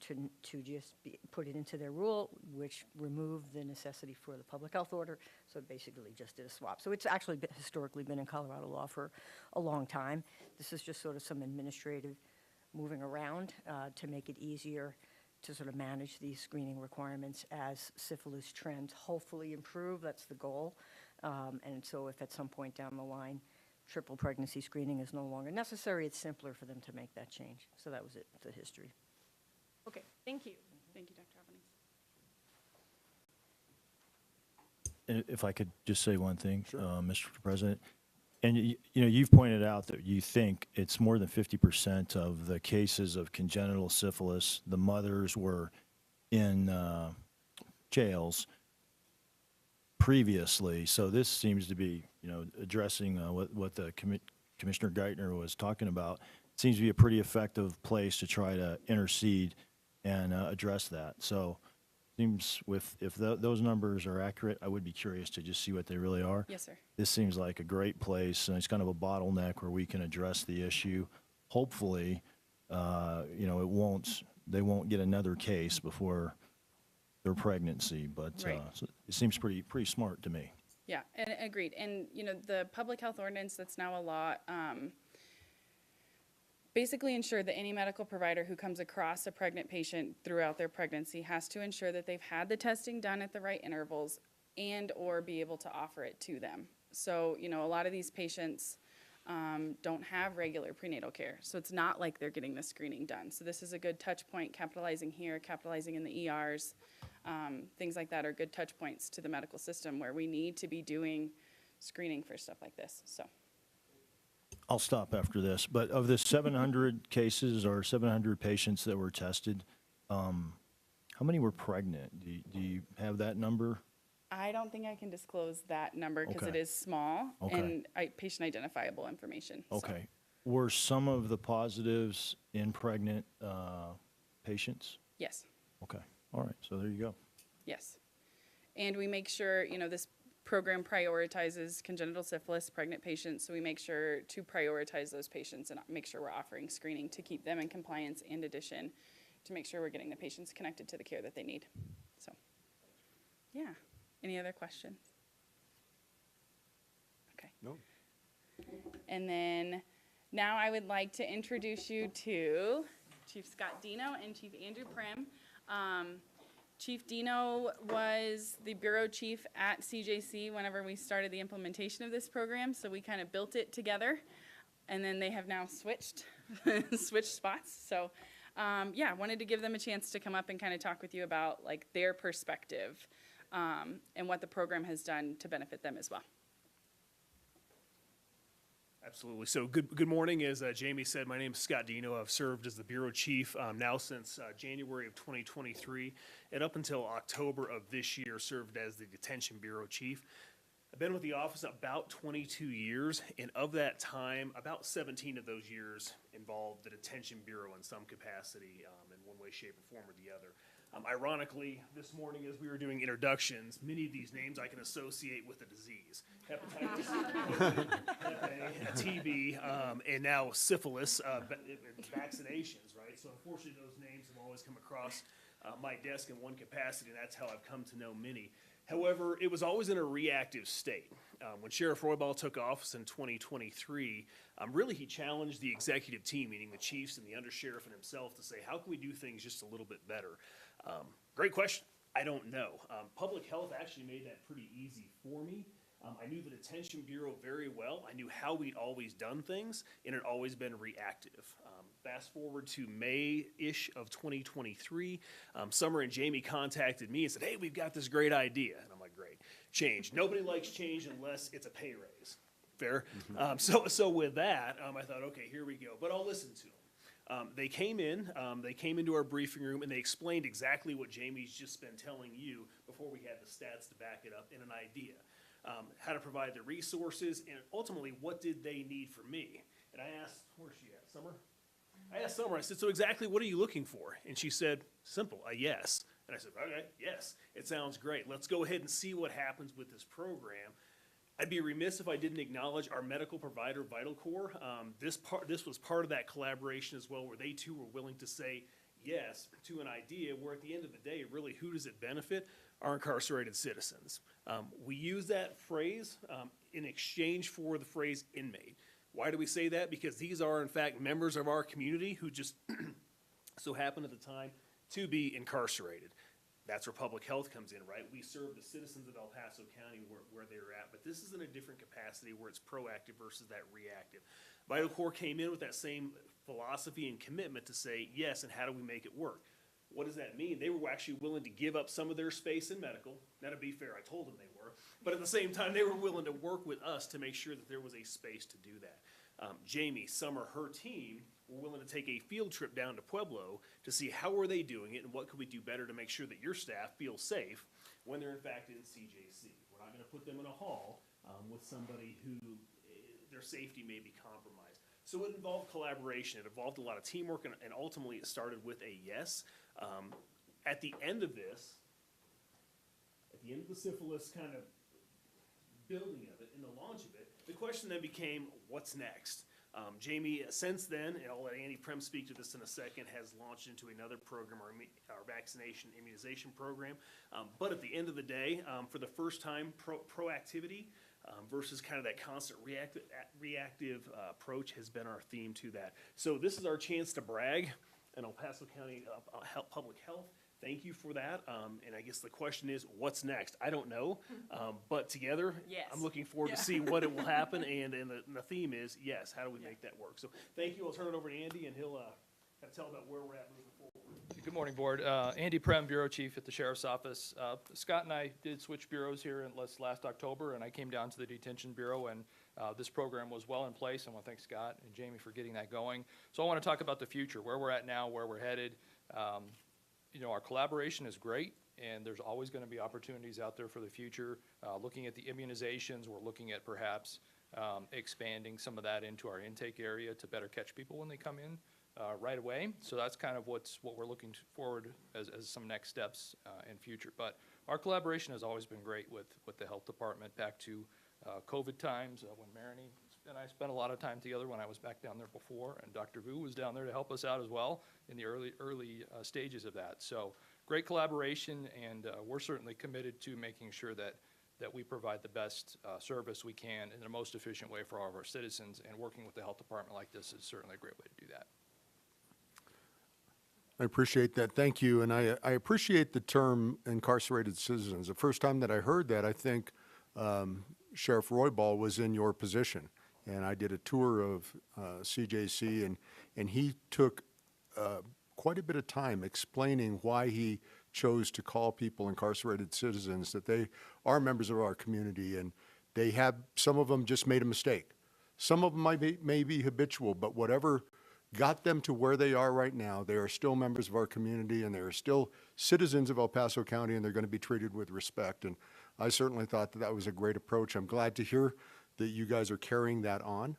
to just put it into their rule, which removed the necessity for the public health order. So it basically just did a swap. So it's actually historically been in Colorado law for a long time. This is just sort of some administrative moving around to make it easier to sort of manage these screening requirements as syphilis trends hopefully improve. That's the goal. And so if at some point down the line, triple pregnancy screening is no longer necessary, it's simpler for them to make that change. So that was it, the history. Okay, thank you. Thank you, Dr. Albanese. If I could just say one thing, Mr. President. And you've pointed out that you think it's more than 50% of the cases of congenital syphilis, the mothers were in jails previously. So this seems to be, addressing what the Commissioner Geithner was talking about. It seems to be a pretty effective place to try to intercede and address that. So seems if those numbers are accurate, I would be curious to just see what they really are. Yes, sir. This seems like a great place, and it's kind of a bottleneck where we can address the issue. Hopefully, they won't get another case before their pregnancy, but Right. So it seems pretty smart to me. Yeah, and agreed. And, the public health ordinance that's now a law, basically ensure that any medical provider who comes across a pregnant patient throughout their pregnancy has to ensure that they've had the testing done at the right intervals and or be able to offer it to them. So, you know, a lot of these patients don't have regular prenatal care. So it's not like they're getting the screening done. So this is a good touch point, capitalizing here, capitalizing in the ERs. Things like that are good touch points to the medical system where we need to be doing screening for stuff like this, so. I'll stop after this, but of the 700 cases or 700 patients that were tested, how many were pregnant? Do you have that number? I don't think I can disclose that number because it Okay. is small Okay. and patient identifiable information. so. Okay. Were some of the positives in pregnant patients? Yes, Okay. All right. So there you go. yes. And we make sure, you know, this program prioritizes congenital syphilis pregnant patients, so we make sure to prioritize those patients and make sure we're offering screening to keep them in compliance in addition to make sure we're getting the patients connected to the care that they need. So, yeah. Any other questions? Okay. No. And then now I would like to introduce you to Chief Scott Dino and Chief Andrew Prim. Chief Dino was the bureau chief at CJC whenever we started the implementation of this program, so we kind of built it together, and then they have now switched spots. So, yeah, wanted to give them a chance to come up and kind of talk with you about like their perspective and what the program has done to benefit them as well. Absolutely. So good morning. As Jamie said, my name is Scott Dino. I've served as the bureau chief now since January of 2023, and up until October of this year, served as the detention bureau chief. I've been with the office about 22 years, and of that time, about 17 of those years involved the detention bureau in some capacity, in one way, shape, or form or the other. Ironically, this morning as we were doing introductions, many of these names I can associate with a disease. Hepatitis, TB, and now syphilis, vaccinations, right? So unfortunately, those names have always come across my desk in one capacity, and that's how I've come to know many. However, it was always in a reactive state. When Sheriff Roybal took office in 2023, really he challenged the executive team, meaning the chiefs and the undersheriff and himself, to say, how can we do things just a little bit better? Great question. I don't know. Public health actually made that pretty easy for me. I knew the detention bureau very well. I knew how we'd always done things, and it had always been reactive. Fast forward to May-ish of 2023, Summer and Jamie contacted me and said, hey, we've got this great idea. And I'm like, great. Change. Nobody likes change unless it's a pay raise. Fair? So with that, I thought, okay, here we go. But I'll listen to them. They came into our briefing room, and they explained exactly what Jamie's just been telling you before we had the stats to back it up in an idea. How to provide the resources, and ultimately, what did they need from me? And I asked, where's she at, Summer? I asked Summer, I said, so exactly what are you looking for? And she said, simple, a yes. And I said, okay, yes, it sounds great. Let's go ahead and see what happens with this program. I'd be remiss if I didn't acknowledge our medical provider, Vital Corps. This was part of that collaboration as well, where they too were willing to say yes to an idea where at the end of the day, really, who does it benefit? Our incarcerated citizens. We use that phrase in exchange for the phrase inmate. Why do we say that? Because these are, in fact, members of our community who just so happen at the time to be incarcerated. That's where public health comes in, right? We serve the citizens of El Paso County where they're at, but this is in a different capacity where it's proactive versus that reactive. Vital Corps came in with that same philosophy and commitment to say, yes, and how do we make it work? What does that mean? They were actually willing to give up some of their space in medical. Now, to be fair, I told them they were. But at the same time, they were willing to work with us to make sure that there was a space to do that. Jamie, Summer, her team were willing to take a field trip down to Pueblo to see how are they doing it and what could we do better to make sure that your staff feels safe when they're in fact in CJC. We're not going to put them in a hall with somebody who their safety may be compromised. So it involved collaboration. It involved a lot of teamwork, and ultimately it started with a yes. At the end of this, at the end of the syphilis kind of building of it and the launch of it, the question then became, what's next? Jamie, since then, and I'll let Andy Prem speak to this in a second, has launched into another program, our vaccination immunization program. But at the end of the day, for the first time, proactivity, versus kind of that constant reactive approach has been our theme to that. So this is our chance to brag in El Paso County Public Health. Thank you for that. And I guess the question is, what's next? I don't know. But together, Yes. I'm looking forward to see what it will happen. And the theme is, yes, how do we make that work? So thank you. I'll turn it over to Andy, and he'll kind of tell about where we're at moving forward. Good morning, Board. Andy Prem, Bureau Chief at the Sheriff's Office. Scott and I did switch bureaus here last October, and I came down to the Detention Bureau, and this program was well in place. I want to thank Scott and Jamie for getting that going. So I want to talk about the future, where we're at now, where we're headed. You know, our collaboration is great, and there's always going to be opportunities out there for the future. Looking at the immunizations, we're looking at perhaps expanding some of that into our intake area to better catch people when they come in right away. So that's kind of what we're looking forward as some next steps in future. But our collaboration has always been great with the health department back to COVID times when Marini and I spent a lot of time together when I was back down there before, and Dr. Vu was down there to help us out as well in the early stages of that. So great collaboration, and we're certainly committed to making sure that we provide the best service we can in the most efficient way for all of our citizens, and working with the health department like this is certainly a great way to do that. I appreciate that. Thank you. And I appreciate the term incarcerated citizens. The first time that I heard that, I think Sheriff Roybal was in your position. And I did a tour of CJC, and he took quite a bit of time explaining why he chose to call people incarcerated citizens, that they are members of our community, and they have, some of them just made a mistake. Some of them may be habitual, but whatever got them to where they are right now, they are still members of our community, and they are still citizens of El Paso County, and they're going to be treated with respect. And I certainly thought that was a great approach. I'm glad to hear that you guys are carrying that on.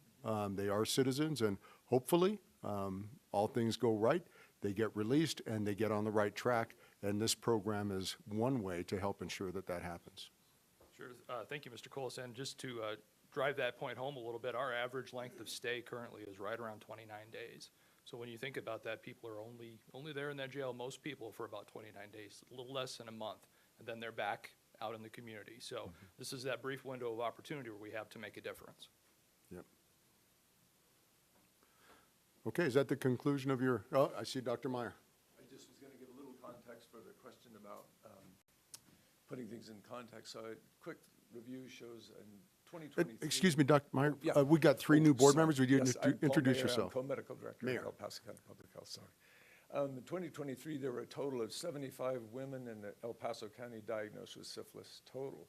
They are citizens, and hopefully all things go right. They get released and they get on the right track, and this program is one way to help ensure that that happens. Sure. Thank you, Mr. Colasan. Just to drive that point home a little bit, our average length of stay currently is right around 29 days. So when you think about that, people are only there in that jail, most people, for about 29 days, a little less than a month, and then they're back out in the community. So this is that brief window of opportunity where we have to make a difference. Yep. Okay, is that the conclusion of your, oh, I see Dr. Meyer. I just was going to give a little context for the question about putting things in context. So a quick review shows in 2023. Excuse me, Dr. Meyer, Yeah. we got three new board Sorry. members. Would you Yes, I'm Paul introduce Mayer. yourself? I'm co-medical director Mayor. at El Paso County Public Health, sorry. In 2023, there were a total of 75 women in El Paso County diagnosed with syphilis total.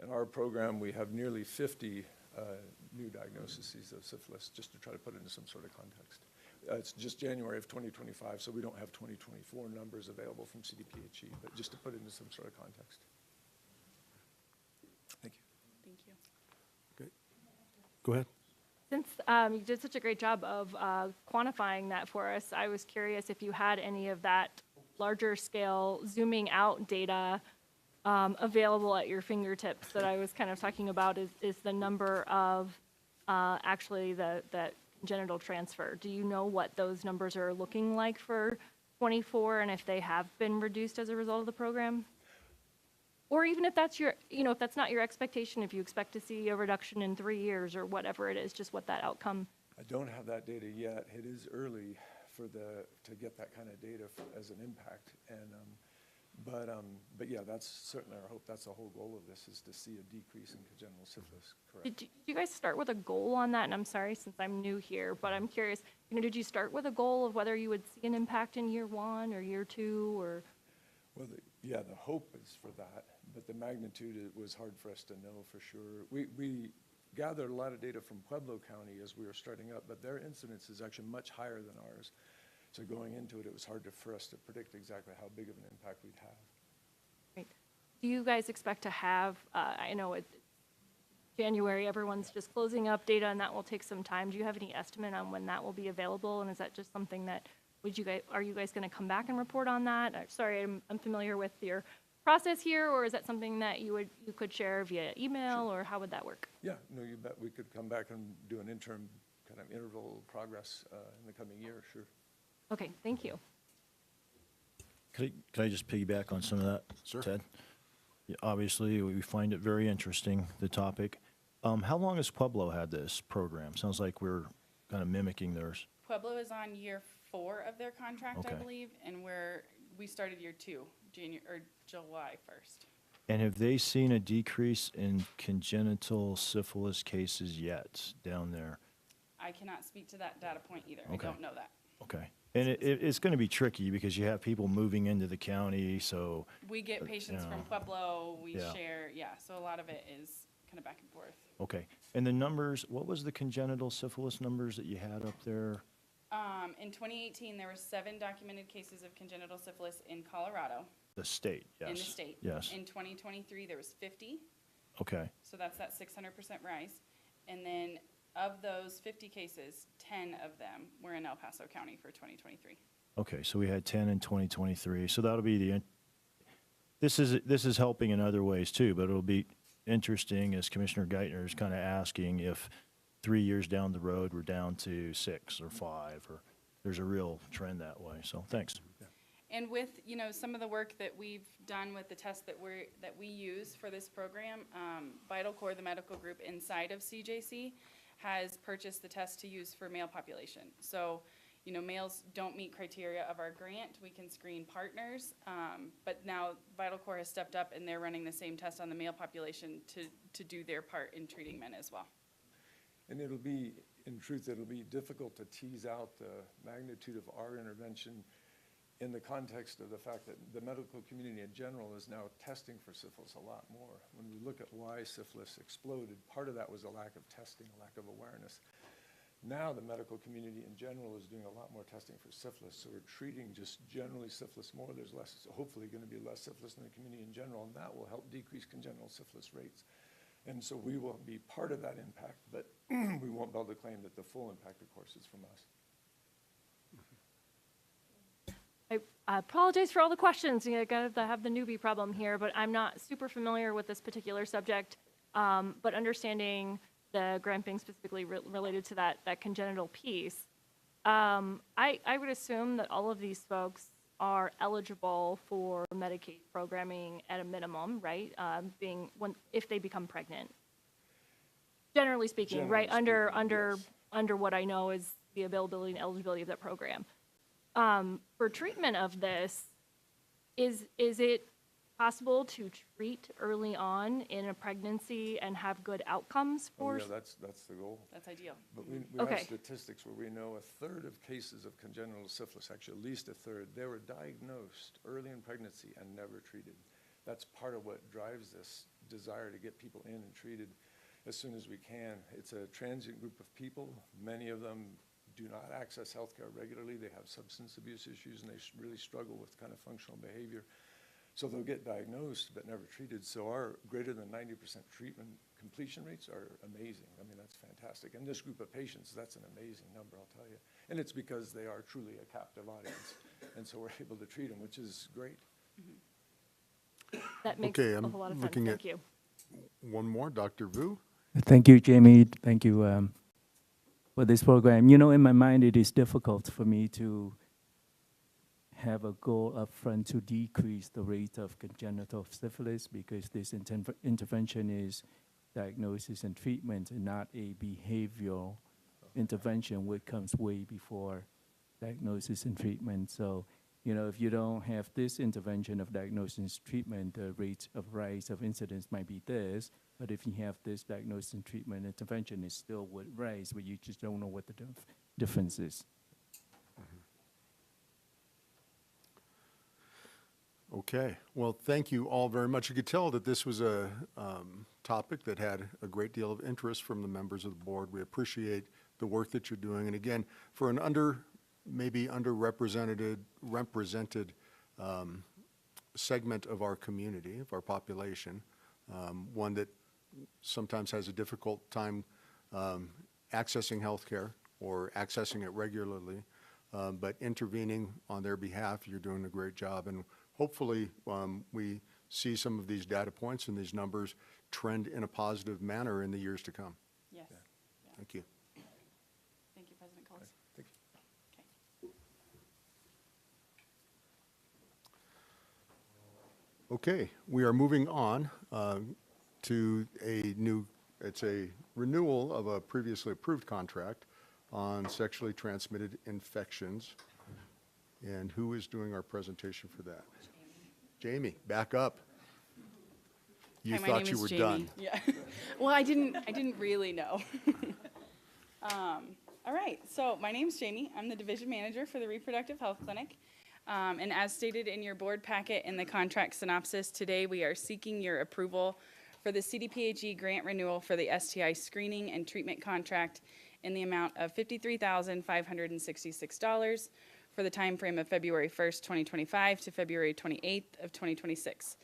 In our program, we have nearly 50 new diagnoses of syphilis, just to try to put it into some sort of context. It's just January of 2025, so we don't have 2024 numbers available from CDPHE, but just to put it into some sort of context. Thank you. Thank you. Okay. Go ahead. Since you did such a great job of quantifying that for us, I was curious if you had any of that larger scale zooming out data available at your fingertips that I was kind of talking about is the number of actually the genital transfer. Do you know what those numbers are looking like for 24 and if they have been reduced as a result of the program? Or even if that's your, if that's not your expectation, if you expect to see a reduction in 3 years or whatever it is, just what that outcome. I don't have that data yet. It is early to get that kind of data as an impact. And, but yeah, that's certainly our hope. That's the whole goal of this, is to see a decrease in congenital syphilis, correct? Did you guys start with a goal on that? And I'm sorry, since I'm new here, but I'm curious, did you start with a goal of whether you would see an impact in year 1 or year 2 or? Well, yeah, the hope is for that, but the magnitude, it was hard for us to know for sure. We gathered a lot of data from Pueblo County as we were starting up, but their incidence is actually much higher than ours. So going into it, it was hard for us to predict exactly how big of an impact we'd have. Right. Do you guys expect to have, I know it's January, everyone's just closing up data and that will take some time. Do you have any estimate on when that will be available? And is that just something that, are you guys going to come back and report on that? Sorry, I'm unfamiliar with your process here, or is that something that you could share via email, or how would that work? Yeah, no, you bet. We could come back and do an interim kind of interval progress in the coming year, sure. Okay, thank you. Could I just piggyback on some of that, Sure. Ted? Yeah, obviously, we find it very interesting, the topic. How long has Pueblo had this program? Sounds like we're kind of mimicking theirs. Pueblo is on year 4 of their contract, I Okay. believe, and we started year 2, July 1st. And have they seen a decrease in congenital syphilis cases yet down there? I cannot speak to that data point either. I Okay. don't know that. Okay. And it's going to be tricky because you have people moving into the county, so. We get patients Yeah. from Pueblo, we Yeah. share, so a lot of it is kind of back and forth. Okay. And the numbers, what was the congenital syphilis numbers that you had up there? In 2018, there were 7 documented cases of congenital syphilis in Colorado, The state, yes. in the state. Yes. In 2023, there was 50, Okay. so that's that 600% rise. And then of those 50 cases, 10 of them were in El Paso County for 2023. Okay, so we had 10 in 2023. So that'll be this is helping in other ways too, but it'll be interesting as Commissioner Geithner is kind of asking if 3 years down the road we're down to 6 or 5, or there's a real trend that way. So thanks. And with, some of the work that we've done with the tests that we use for this program, Vital Core, the medical group inside of CJC, has purchased the test to use for male population. So, males don't meet criteria of our grant. We can screen partners, but now Vital Core has stepped up and they're running the same test on the male population to do their part in treating men as well. And it'll be, in truth, it'll be difficult to tease out the magnitude of our intervention in the context of the fact that the medical community in general is now testing for syphilis a lot more. When we look at why syphilis exploded, part of that was a lack of testing, a lack of awareness. Now the medical community in general is doing a lot more testing for syphilis, so we're treating just generally syphilis more. There's less, hopefully going to be less syphilis in the community in general, and that will help decrease congenital syphilis rates. And so we will be part of that impact, but we won't be able to claim that the full impact, of course, is from us. I apologize for all the questions. I have the newbie problem here, but I'm not super familiar with this particular subject. But understanding the grant being specifically related to that congenital piece, I would assume that all of these folks are eligible for Medicaid programming at a minimum, right? If they become pregnant. Generally speaking, right? Under what I know is the availability and eligibility of that program. For treatment of this, is it possible to treat early on in a pregnancy and have good outcomes for? Yeah, that's the goal. That's ideal. But we Okay. have statistics where we know a third of cases of congenital syphilis, actually at least a third, they were diagnosed early in pregnancy and never treated. That's part of what drives this desire to get people in and treated as soon as we can. It's a transient group of people. Many of them do not access healthcare regularly. They have substance abuse issues, and they really struggle with kind of functional behavior. So they'll get diagnosed but never treated. So our greater than 90% treatment completion rates are amazing. I mean, that's fantastic. And this group of patients, that's an amazing number, I'll tell you. And it's because they are truly a captive audience. And so we're able to treat them, which is great. That makes Okay, a I'm whole lot of sense. looking Thank at you. one more, Dr. Vu. Thank you, Jamie. Thank you for this program. In my mind, it is difficult for me to have a goal up front to decrease the rate of congenital syphilis because this intervention is diagnosis and treatment and not a behavioral intervention which comes way before diagnosis and treatment. So, if you don't have this intervention of diagnosis and treatment, the rate of rise of incidence might be this, but if you have this diagnosis and treatment intervention, it still would rise, but you just don't know what the difference is. Okay, well, thank you all very much. You could tell that this was a topic that had a great deal of interest from the members of the board. We appreciate the work that you're doing. And again, for an maybe underrepresented segment of our community, of our population, one that sometimes has a difficult time accessing healthcare or accessing it regularly, but intervening on their behalf, you're doing a great job. And hopefully, we see some of these data points and these numbers trend in a positive manner in the years to come. Yes. Yeah. Yeah. Thank you. Thank you, President Coles. Thank you. Okay, we are moving on to a new It's a renewal of a previously approved contract on sexually transmitted infections. And who is doing our presentation for that? Jamie, back up. You Hi, my thought name you is were Jamie. done. Yeah. Well, I didn't really know. All right. So my name's Jamie. I'm the division manager for the Reproductive Health Clinic. And as stated in your board packet in the contract synopsis, today we are seeking your approval for the CDPHE grant renewal for the STI screening and treatment contract in the amount of $53,566 for the time frame of February 1st, 2025 to February 28th of 2026.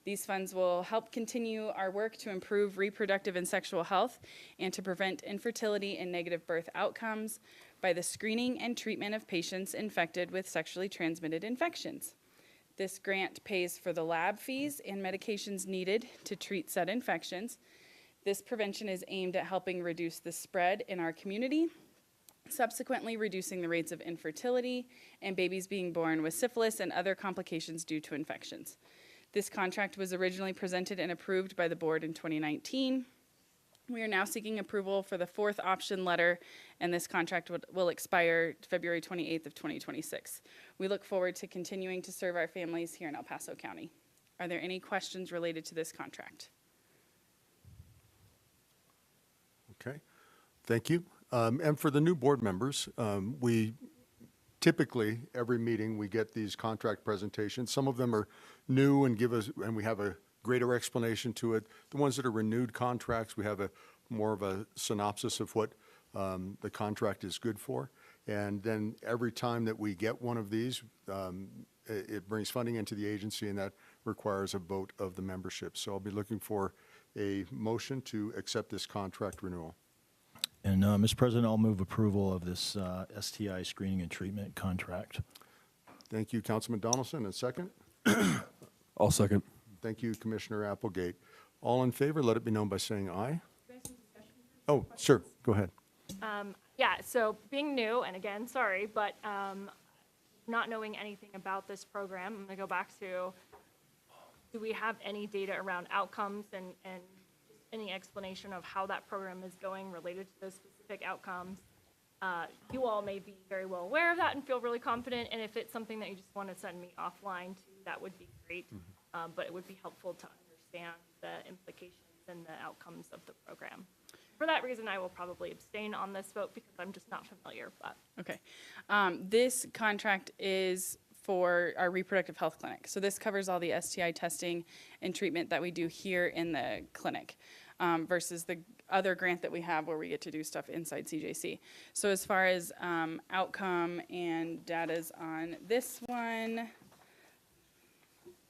These funds will help continue our work to improve reproductive and sexual health and to prevent infertility and negative birth outcomes by the screening and treatment of patients infected with sexually transmitted infections. This grant pays for the lab fees and medications needed to treat said infections. This prevention is aimed at helping reduce the spread in our community, subsequently reducing the rates of infertility and babies being born with syphilis and other complications due to infections. This contract was originally presented and approved by the board in 2019. We are now seeking approval for the fourth option letter, and this contract will expire February 28th of 2026. We look forward to continuing to serve our families here in El Paso County. Are there any questions related to this contract? Okay, thank you. And for the new board members, we typically, every meeting, we get these contract presentations. Some of them are new and and we have a greater explanation to it. The ones that are renewed contracts, we have more of a synopsis of what the contract is good for. And then every time that we get one of these, it brings funding into the agency, and that requires a vote of the membership. So I'll be looking for a motion to accept this contract renewal. And, Mr. President, I'll move approval of this STI screening and treatment contract. Thank you, Councilman Donaldson. And second? I'll second. Thank you, Commissioner Applegate. All in favor, let it be known by saying aye. Oh, sure, go ahead. Yeah, so being new, and again, sorry, but not knowing anything about this program, I'm going to go back to, do we have any data around outcomes and any explanation of how that program is going related to those specific outcomes? You all may be very well aware of that and feel really confident, and if it's something that you just want to send me offline to, that would be great. But it would be helpful to understand the implications and the outcomes of the program. For that reason, I will probably abstain on this vote because I'm just not familiar. But Okay. This contract is for our reproductive health clinic. So this covers all the STI testing and treatment that we do here in the clinic versus the other grant that we have where we get to do stuff inside CJC. So as far as outcome and data's on this one,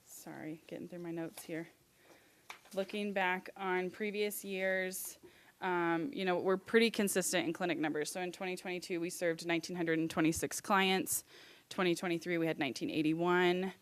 sorry, getting through my notes here. Looking back on previous years, we're pretty consistent in clinic numbers. So in 2022, we served 1,926 clients. 2023, we had 1,981.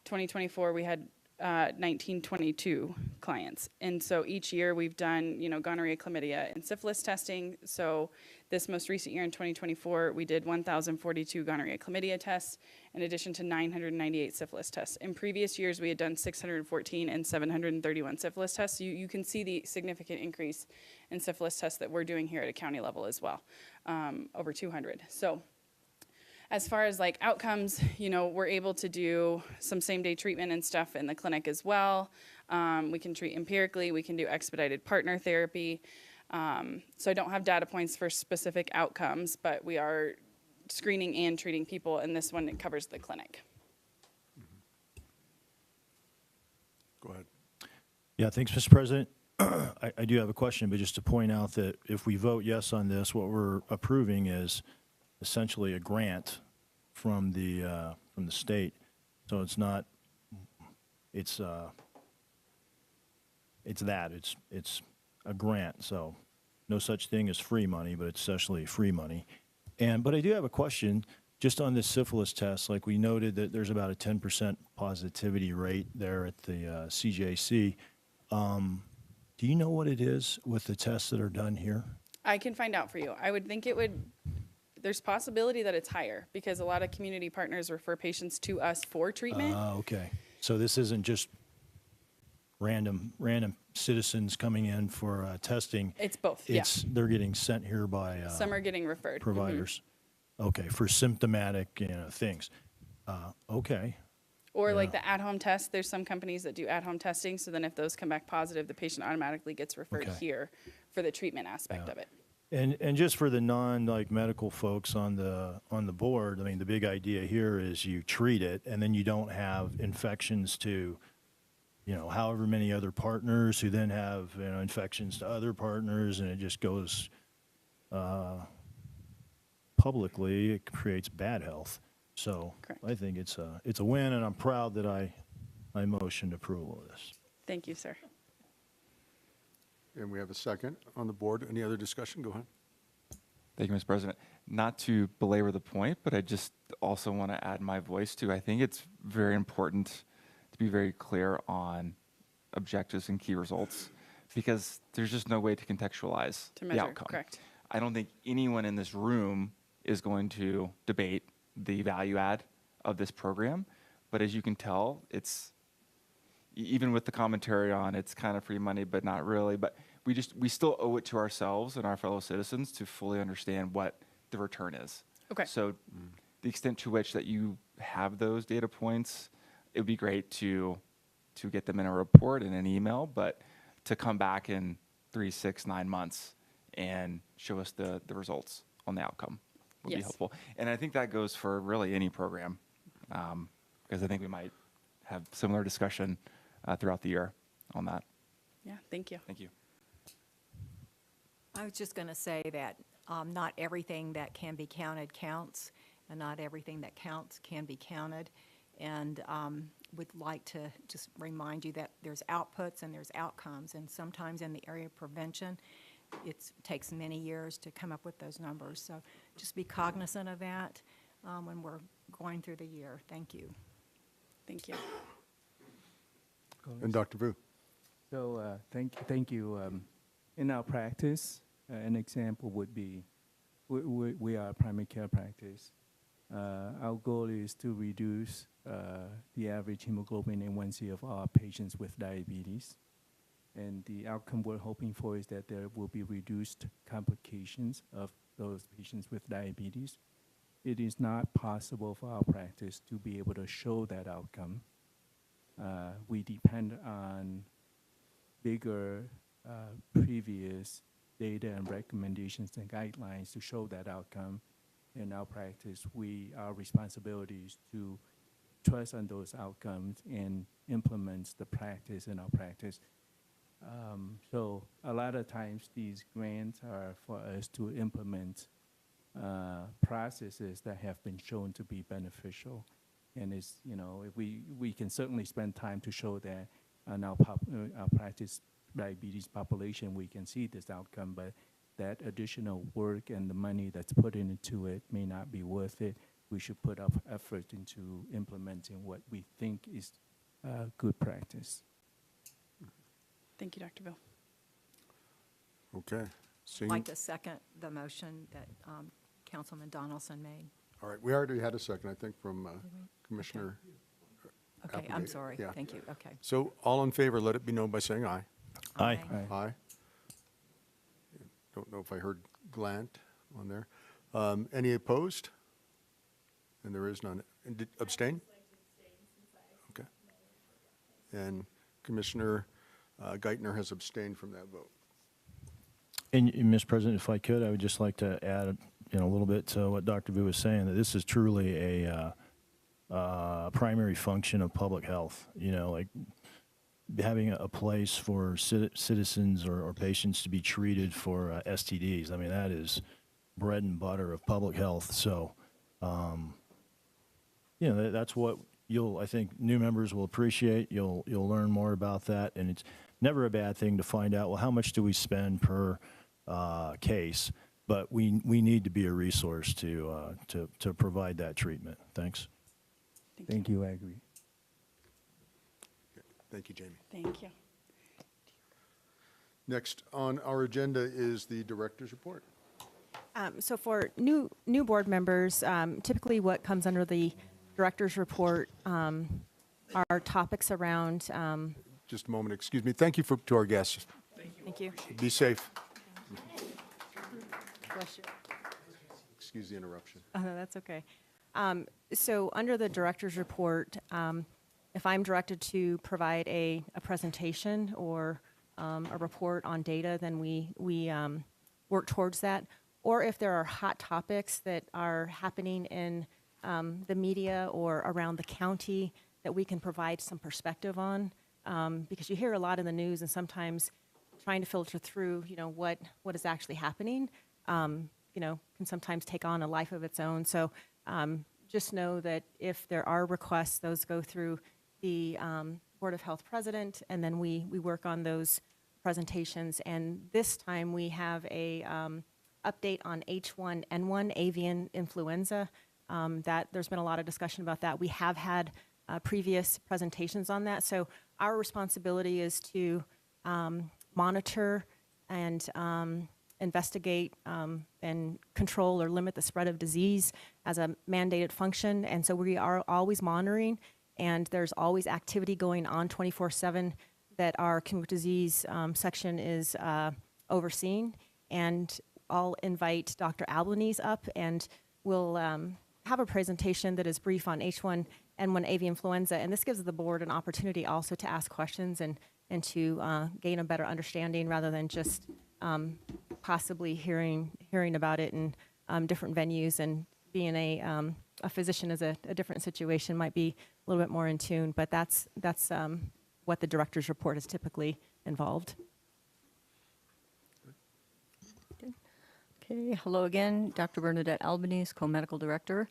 2024, we had 1,922 clients. And so each year we've done, gonorrhea, chlamydia, and syphilis testing. So this most recent year in 2024, we did 1,042 gonorrhea, chlamydia tests, in addition to 998 syphilis tests. In previous years, we had done 614 and 731 syphilis tests. So you can see the significant increase in syphilis tests that we're doing here at a county level as well, over 200. So as far as like outcomes, we're able to do some same-day treatment and stuff in the clinic as well. We can treat empirically. We can do expedited partner therapy. So I don't have data points for specific outcomes, but we are screening and treating people, and this one covers the clinic. Go ahead. Yeah, thanks, Mr. President. I do have a question, but just to point out that if we vote yes on this, what we're approving is essentially a grant from the state. So it's not, it's a grant. So no such thing as free money, but it's essentially free money. But I do have a question just on this syphilis test. Like we noted that there's about a 10% positivity rate there at the CJC. Do you know what it is with the tests that are done here? I can find out for you. I would think there's possibility that it's higher because a lot of community partners refer patients to us for treatment. Okay. So this isn't just random citizens coming in for testing. It's both, yeah. They're getting sent here by Some are getting referred. providers. Okay, for symptomatic, things. Okay. Or Yeah. like the at-home test, there's some companies that do at-home testing, so then if those come back positive, the patient automatically gets referred Okay. here for the treatment aspect of it. And just for the medical folks on the board, I mean, the big idea here is you treat it, and then you don't have infections to, however many other partners who then have, infections to other partners, and it just goes publicly. It creates bad health. So Correct. I think it's a win, and I'm proud that I motioned approval of this. Thank you, sir. And we have a second on the board. Any other discussion? Go ahead. Thank you, Mr. President. Not to belabor the point, but I just also want to add my voice too. I think it's very important to be very clear on objectives and key results, because there's just no way to contextualize To measure, the outcome. correct. I don't think anyone in this room is going to debate the value add of this program, but as you can tell, it's even with the commentary on it's kind of free money, but not really. But we still owe it to ourselves and our fellow citizens to fully understand what the return is. Okay. So the extent to which that you have those data points, it would be great to get them in a report and an email, but to come back in 3, 6, 9 months and show us the results on the outcome would be Yes. helpful. And I think that goes for really any program, because I think we might have similar discussion throughout the year on that. Yeah, thank you. Thank you. I was just going to say that not everything that can be counted counts, and not everything that counts can be counted. And would like to just remind you that there's outputs and there's outcomes, and sometimes in the area of prevention, it takes many years to come up with those numbers. So just be cognizant of that when we're going through the year. Thank you. Thank you. And Dr. Vu. So thank you. In our practice, an example would be we are a primary care practice. Our goal is to reduce the average hemoglobin A1C of our patients with diabetes. And the outcome we're hoping for is that there will be reduced complications of those patients with diabetes. It is not possible for our practice to be able to show that outcome. We depend on bigger previous data and recommendations and guidelines to show that outcome. In our practice, our responsibility is to trust on those outcomes and implement the practice in our practice. So a lot of times these grants are for us to implement processes that have been shown to be beneficial. And it's, if we can certainly spend time to show that on our practice diabetes population, we can see this outcome, but that additional work and the money that's put into it may not be worth it. We should put our effort into implementing what we think is good practice. Thank you, Dr. Bill. Okay. I'd Seeing, like to second the motion that Councilman Donaldson made. all right, we already had a second, I think, from Commissioner. Okay, I'm Applegate. sorry. Yeah. Thank you. Okay. So all in favor, let it be known by saying aye. Aye. Aye. Don't know if I heard Glant on there. Any opposed? And there is none. And did abstain? Okay. And Commissioner Geithner has abstained from that vote. And Mr. President, if I could, I would just like to add, a little bit to what Dr. Vu was saying, that this is truly a primary function of public health. Like having a place for citizens or patients to be treated for STDs. I mean, that is bread and butter of public health. So, that's what I think new members will appreciate. You'll learn more about that, and it's never a bad thing to find out, well, how much do we spend per case? But we need to be a resource to provide that treatment. Thanks. Thank you, I agree. Thank you, Jamie. Thank you. Next on our agenda is the director's report. So for new board members, typically what comes under the director's report are topics around just a moment. Excuse me. Thank you to our guests. Thank you. Be safe. Bless you. Excuse the interruption. Oh, no, that's okay. So under the director's report, if I'm directed to provide a presentation or a report on data, then we work towards that. Or if there are hot topics that are happening in the media or around the county that we can provide some perspective on, because you hear a lot in the news, and sometimes trying to filter through, what is actually happening, can sometimes take on a life of its own. So just know that if there are requests, those go through the Board of Health president, and then we work on those presentations. And this time we have a update on H1N1 avian influenza. That there's been a lot of discussion about that. We have had previous presentations on that. So our responsibility is to monitor and investigate and control or limit the spread of disease as a mandated function. And so we are always monitoring, and there's always activity going on 24/7 that our communicable disease section is overseeing. And I'll invite Dr. Albanese up, and we'll have a presentation that is brief on H1N1 avian influenza. And this gives the board an opportunity also to ask questions and to gain a better understanding, rather than just possibly hearing about it in different venues. And being a physician is a different situation, might be a little bit more in tune, but that's what the director's report is typically involved. Okay, hello again, Dr. Bernadette Albanese, co-medical director.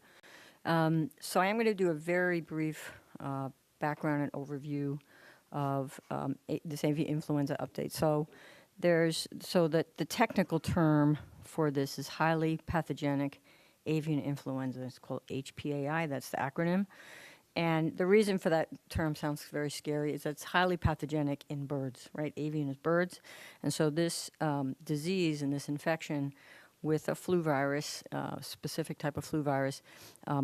So I am going to do a very brief background and overview of this avian influenza update. So the technical term for this is highly pathogenic avian influenza. It's called HPAI, that's the acronym. And the reason for that term sounds very scary is that it's highly pathogenic in birds, right? Avian is birds. And so this disease and this infection with a flu virus, specific type of flu virus,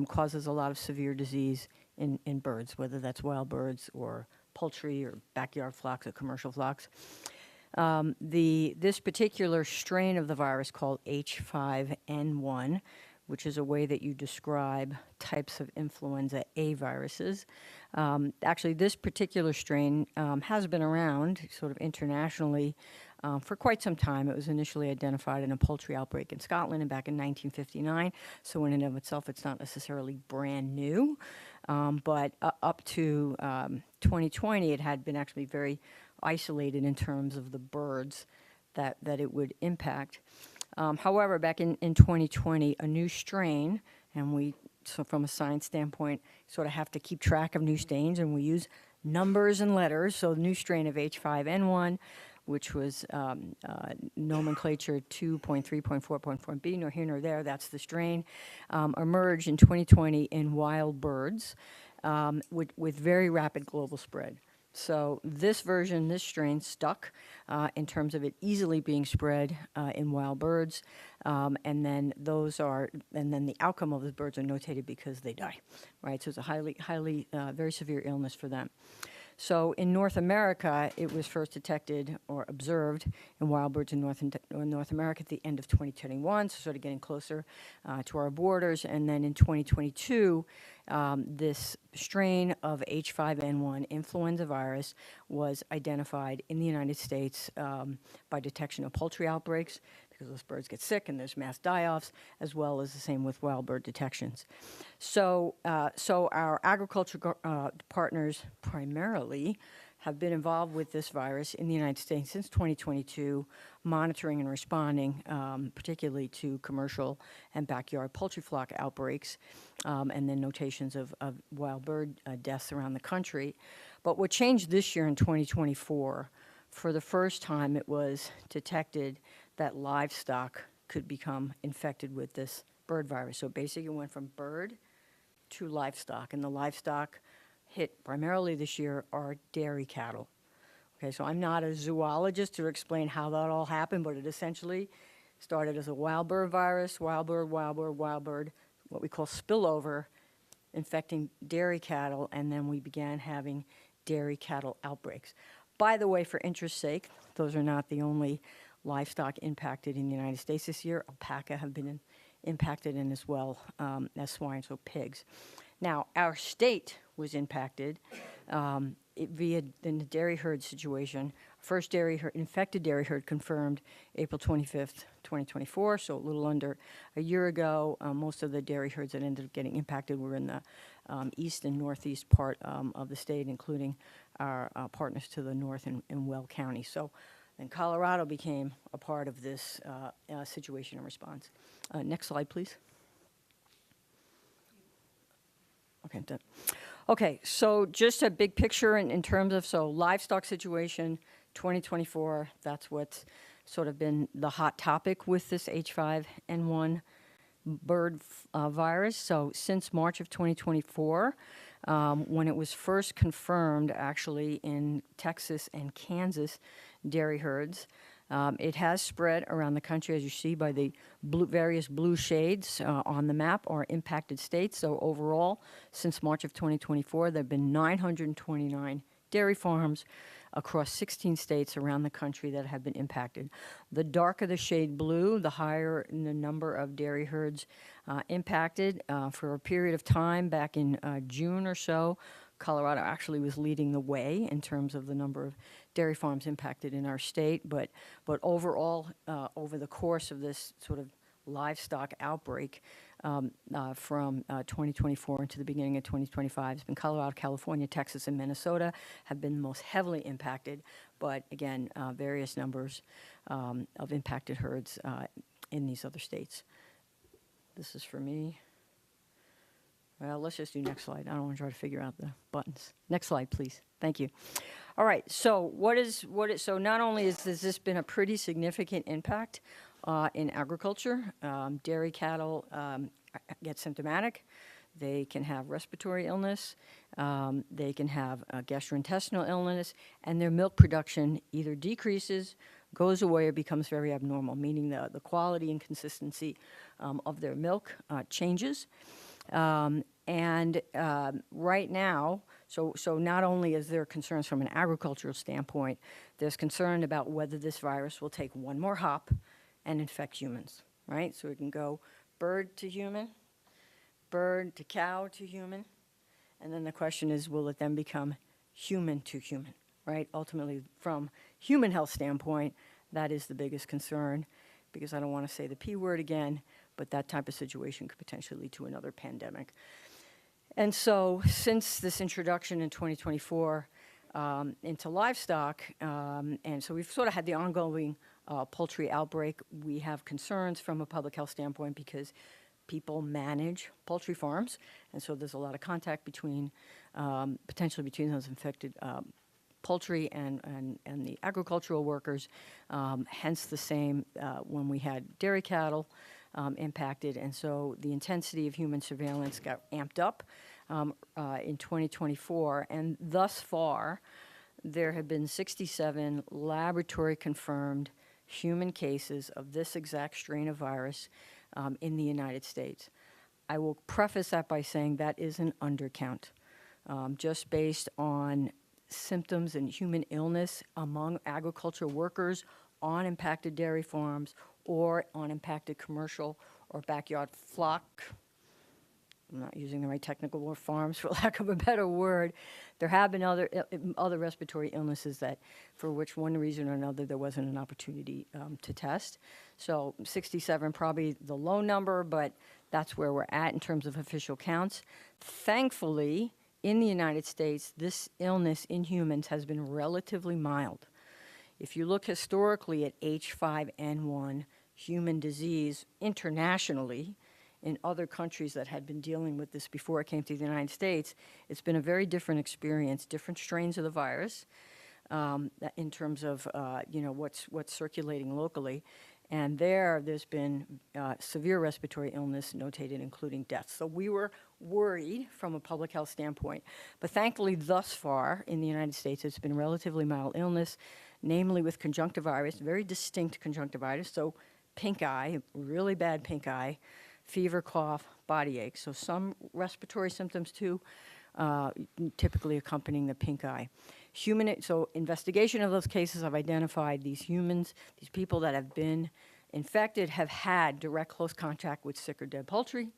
causes a lot of severe disease in birds, whether that's wild birds or poultry or backyard flocks or commercial flocks. This particular strain of the virus, called H5N1, which is a way that you describe types of influenza A viruses. Actually, this particular strain has been around sort of internationally for quite some time. It was initially identified in a poultry outbreak in Scotland and back in 1959. So in and of itself, it's not necessarily brand new. But up to 2020, it had been actually very isolated in terms of the birds that it would impact. However, back in 2020, a new strain, and so from a science standpoint, sort of have to keep track of new strains, and we use numbers and letters. So the new strain of H5N1, which was nomenclature 2.3.4.4b, nor here nor there, that's the strain, emerged in 2020 in wild birds with very rapid global spread. So this version, this strain, stuck in terms of it easily being spread in wild birds, and then the outcome of the birds are notated because they die, right? So it's a highly, very severe illness for them. So in North America, it was first detected or observed in wild birds in North America at the end of 2021, so sort of getting closer to our borders. And then in 2022, this strain of H5N1 influenza virus was identified in the United States by detection of poultry outbreaks, because those birds get sick and there's mass die-offs, as well as the same with wild bird detections. So our agriculture partners primarily have been involved with this virus in the United States since 2022, monitoring and responding, particularly to commercial and backyard poultry flock outbreaks, and then notations of wild bird deaths around the country. But what changed this year in 2024, for the first time it was detected that livestock could become infected with this bird virus. So basically it went from bird to livestock, and the livestock hit primarily this year are dairy cattle. Okay, so I'm not a zoologist to explain how that all happened, but it essentially started as a wild bird virus, wild bird, what we call spillover, infecting dairy cattle, and then we began having dairy cattle outbreaks. By the way, for interest's sake, those are not the only livestock impacted in the United States this year. Alpaca have been impacted in as well as swine, so pigs. Now, our state was impacted via in the dairy herd situation. First infected dairy herd confirmed April 25th, 2024, so a little under a year ago. Most of the dairy herds that ended up getting impacted were in the east and northeast part of the state, including our partners to the north in Weld County. So then Colorado became a part of this situation and response. Next slide, please. Okay, done. Okay, so just a big picture in terms of, so livestock situation, 2024, that's what's sort of been the hot topic with this H5N1 bird virus. So since March of 2024, when it was first confirmed actually in Texas and Kansas dairy herds, it has spread around the country, as you see by the various blue shades on the map, are impacted states. So overall, since March of 2024, there have been 929 dairy farms across 16 states around the country that have been impacted. The darker the shade blue, the higher the number of dairy herds impacted. For a period of time back in June or so, Colorado actually was leading the way in terms of the number of dairy farms impacted in our state, but overall, over the course of this sort of livestock outbreak from 2024 into the beginning of 2025, it's been Colorado, California, Texas, and Minnesota have been the most heavily impacted, but again, various numbers of impacted herds in these other states. This is for me. Well, let's just do next slide. I don't want to try to figure out the buttons. Next slide, please. Thank you. All right. So so not only has this been a pretty significant impact in agriculture, dairy cattle get symptomatic. They can have respiratory illness. They can have gastrointestinal illness, and their milk production either decreases, goes away, or becomes very abnormal, meaning the quality and consistency of their milk changes. Right now, so not only is there concerns from an agricultural standpoint, there's concern about whether this virus will take one more hop and infect humans, right? So it can go bird to human, bird to cow to human, and then the question is, will it then become human to human, right? Ultimately, from human health standpoint, that is the biggest concern, because I don't want to say the P word again, but that type of situation could potentially lead to another pandemic. And so since this introduction in 2024 into livestock, and so we've sort of had the ongoing poultry outbreak, we have concerns from a public health standpoint because people manage poultry farms, and so there's a lot of contact between, potentially between those infected poultry and the agricultural workers, hence the same when we had dairy cattle impacted, and so the intensity of human surveillance got amped up in 2024, and thus far, there have been 67 laboratory-confirmed human cases of this exact strain of virus in the United States. I will preface that by saying that is an undercount, just based on symptoms and human illness among agricultural workers on impacted dairy farms or on impacted commercial or backyard flock. I'm not using the right technical word, farms, for lack of a better word. There have been other respiratory illnesses that, for which one reason or another, there wasn't an opportunity to test. So 67, probably the low number, but that's where we're at in terms of official counts. Thankfully, in the United States, this illness in humans has been relatively mild. If you look historically at H5N1 human disease internationally, in other countries that had been dealing with this before it came to the United States, it's been a very different experience, different strains of the virus in terms of what's circulating locally. And there's been severe respiratory illness notated, including deaths. So we were worried from a public health standpoint. But thankfully, thus far in the United States, it's been relatively mild illness, namely with conjunctivitis, very distinct conjunctivitis. So pink eye, really bad pink eye, fever, cough, body ache. So some respiratory symptoms too, typically accompanying the pink eye. So investigation of those cases have identified these humans, these people that have been infected have had direct close contact with sick or dead poultry,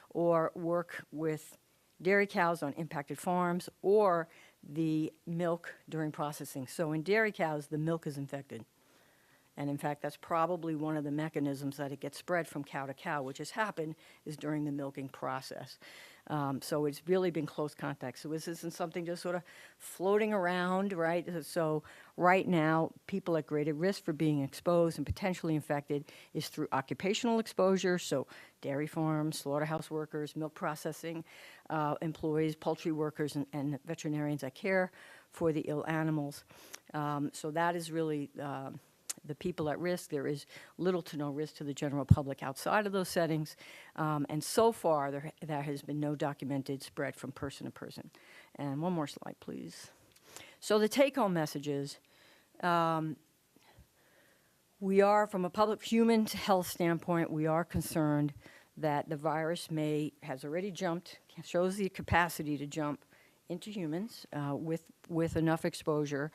or work with dairy cows on impacted farms, or the milk during processing. So in dairy cows, the milk is infected. And in fact, that's probably one of the mechanisms that it gets spread from cow to cow, which has happened is during the milking process. So it's really been close contact. So this isn't something just sort of floating around, right? So right now, people at greater risk for being exposed and potentially infected is through occupational exposure, so dairy farms, slaughterhouse workers, milk processing employees, poultry workers, and veterinarians that care for the ill animals. So that is really the people at risk. There is little to no risk to the general public outside of those settings. And so far, there has been no documented spread from person to person. And one more slide, please. So the take-home messages. We are, from a public human health standpoint, we are concerned that the virus has already jumped, shows the capacity to jump into humans with enough exposure.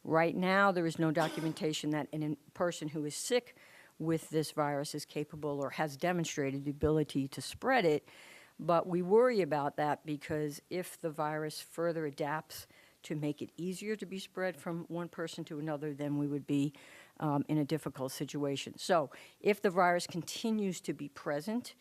Right now, there is no documentation that a person who is sick with this virus is capable or has demonstrated the ability to spread it. But we worry about that because if the virus further adapts to make it easier to be spread from one person to another, then we would be in a difficult situation. So if the virus continues to be present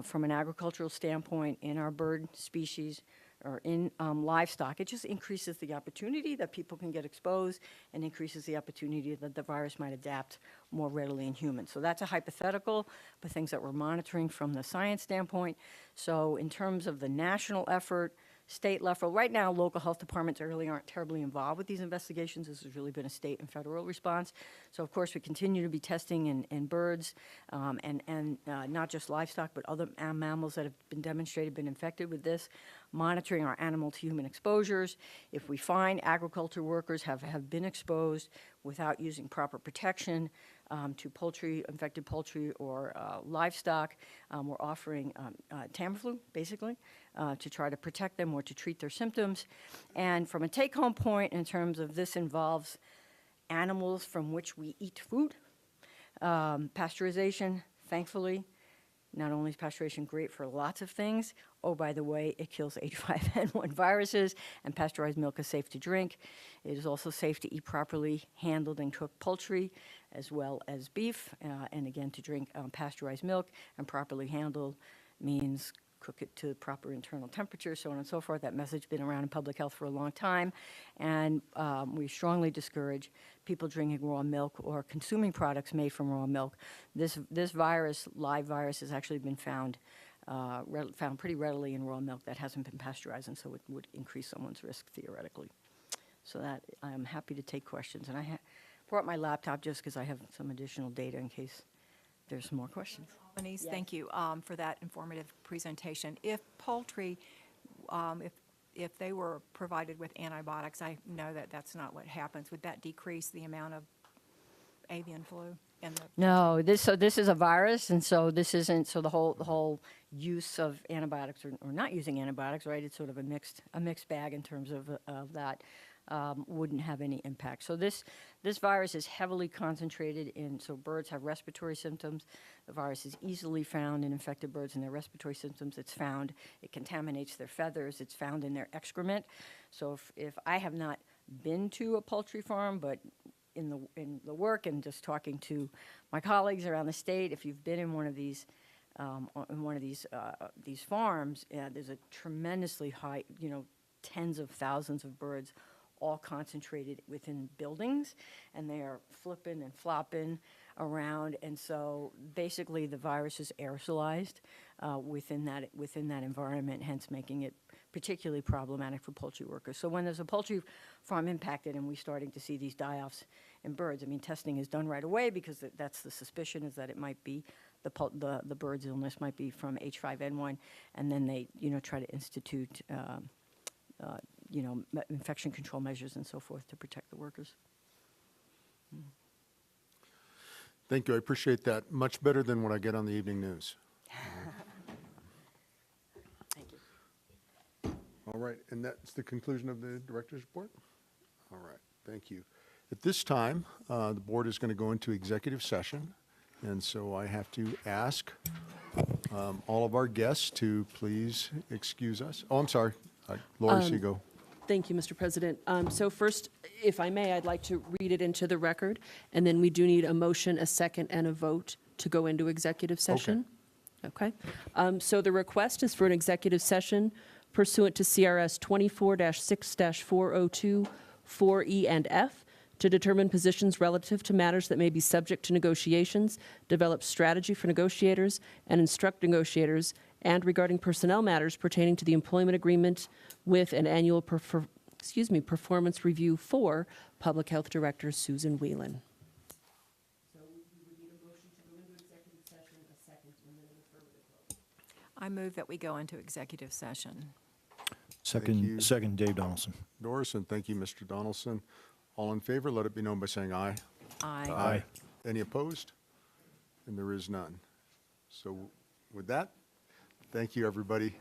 from an agricultural standpoint in our bird species, or in livestock, it just increases the opportunity that people can get exposed and increases the opportunity that the virus might adapt more readily in humans. So that's a hypothetical, but things that we're monitoring from the science standpoint. So in terms of the national effort, state level, right now local health departments really aren't terribly involved with these investigations. This has really been a state and federal response. So of course we continue to be testing in birds and not just livestock, but other mammals that have been demonstrated, been infected with this, monitoring our animal to human exposures. If we find agriculture workers have been exposed without using proper protection to poultry, infected poultry or livestock, we're offering Tamiflu, basically, to try to protect them or to treat their symptoms. And from a take-home point, in terms of this involves animals from which we eat food, pasteurization, thankfully, not only is pasteurization great for lots of things, oh, by the way, it kills H5N1 viruses, and pasteurized milk is safe to drink. It is also safe to eat properly handled and cooked poultry, as well as beef, and again, to drink pasteurized milk and properly handled means cook it to proper internal temperature, so on and so forth. That message has been around in public health for a long time, and we strongly discourage people drinking raw milk or consuming products made from raw milk. This virus, live virus, has actually been found pretty readily in raw milk that hasn't been pasteurized, and so it would increase someone's risk theoretically. So that I'm happy to take questions, and I brought my laptop just because I have some additional data in case there's more questions. Denise, thank you for that informative presentation. If poultry, if they were provided with antibiotics, I know that that's not what happens. Would that decrease the amount of avian flu in the? No, this is a virus, and so this isn't. So the whole use of antibiotics or not using antibiotics, right? It's sort of a mixed bag in terms of that. Wouldn't have any impact. So this virus is heavily concentrated in, so birds have respiratory symptoms. The virus is easily found in infected birds and their respiratory symptoms. It contaminates their feathers. It's found in their excrement. So if I have not been to a poultry farm, but in the work and just talking to my colleagues around the state, if you've been in one of these farms, there's a tremendously high, tens of thousands of birds all concentrated within buildings, and they are flipping and flopping around, and so basically the virus is aerosolized within that environment, hence making it particularly problematic for poultry workers. So when there's a poultry farm impacted and we're starting to see these die-offs in birds, I mean, testing is done right away because that's the suspicion, is that it might be the bird's illness might be from H5N1, and then they try to institute infection control measures and so forth to protect the workers. Thank you. I appreciate that. Much better than what I get on the evening news. Thank you. All right, and that's the conclusion of the director's report? All right, thank you. At this time, the board is going to go into executive session, and so I have to ask all of our guests to please excuse us. Oh, I'm sorry. Lori Seago. Thank you, Mr. President. So first, if I may, I'd like to read it into the record, and then we do need a motion, a second, and a vote to go into executive session. Okay. So the request is for an executive session pursuant to CRS 24-6-402, 4E and F, to determine positions relative to matters that may be subject to negotiations, develop strategy for negotiators, and instruct negotiators, and regarding personnel matters pertaining to the employment agreement with an annual performance review for Public Health Director Susan Whelan. So we would need a motion to go into executive session, a second, and then an affirmative vote. I move that we go into executive session. you. Second, Dave Donaldson. Doris, and thank you, Mr. Donaldson. All in favor, let it be known by saying aye. Aye. Any opposed? And there is none. So with that, thank you, everybody.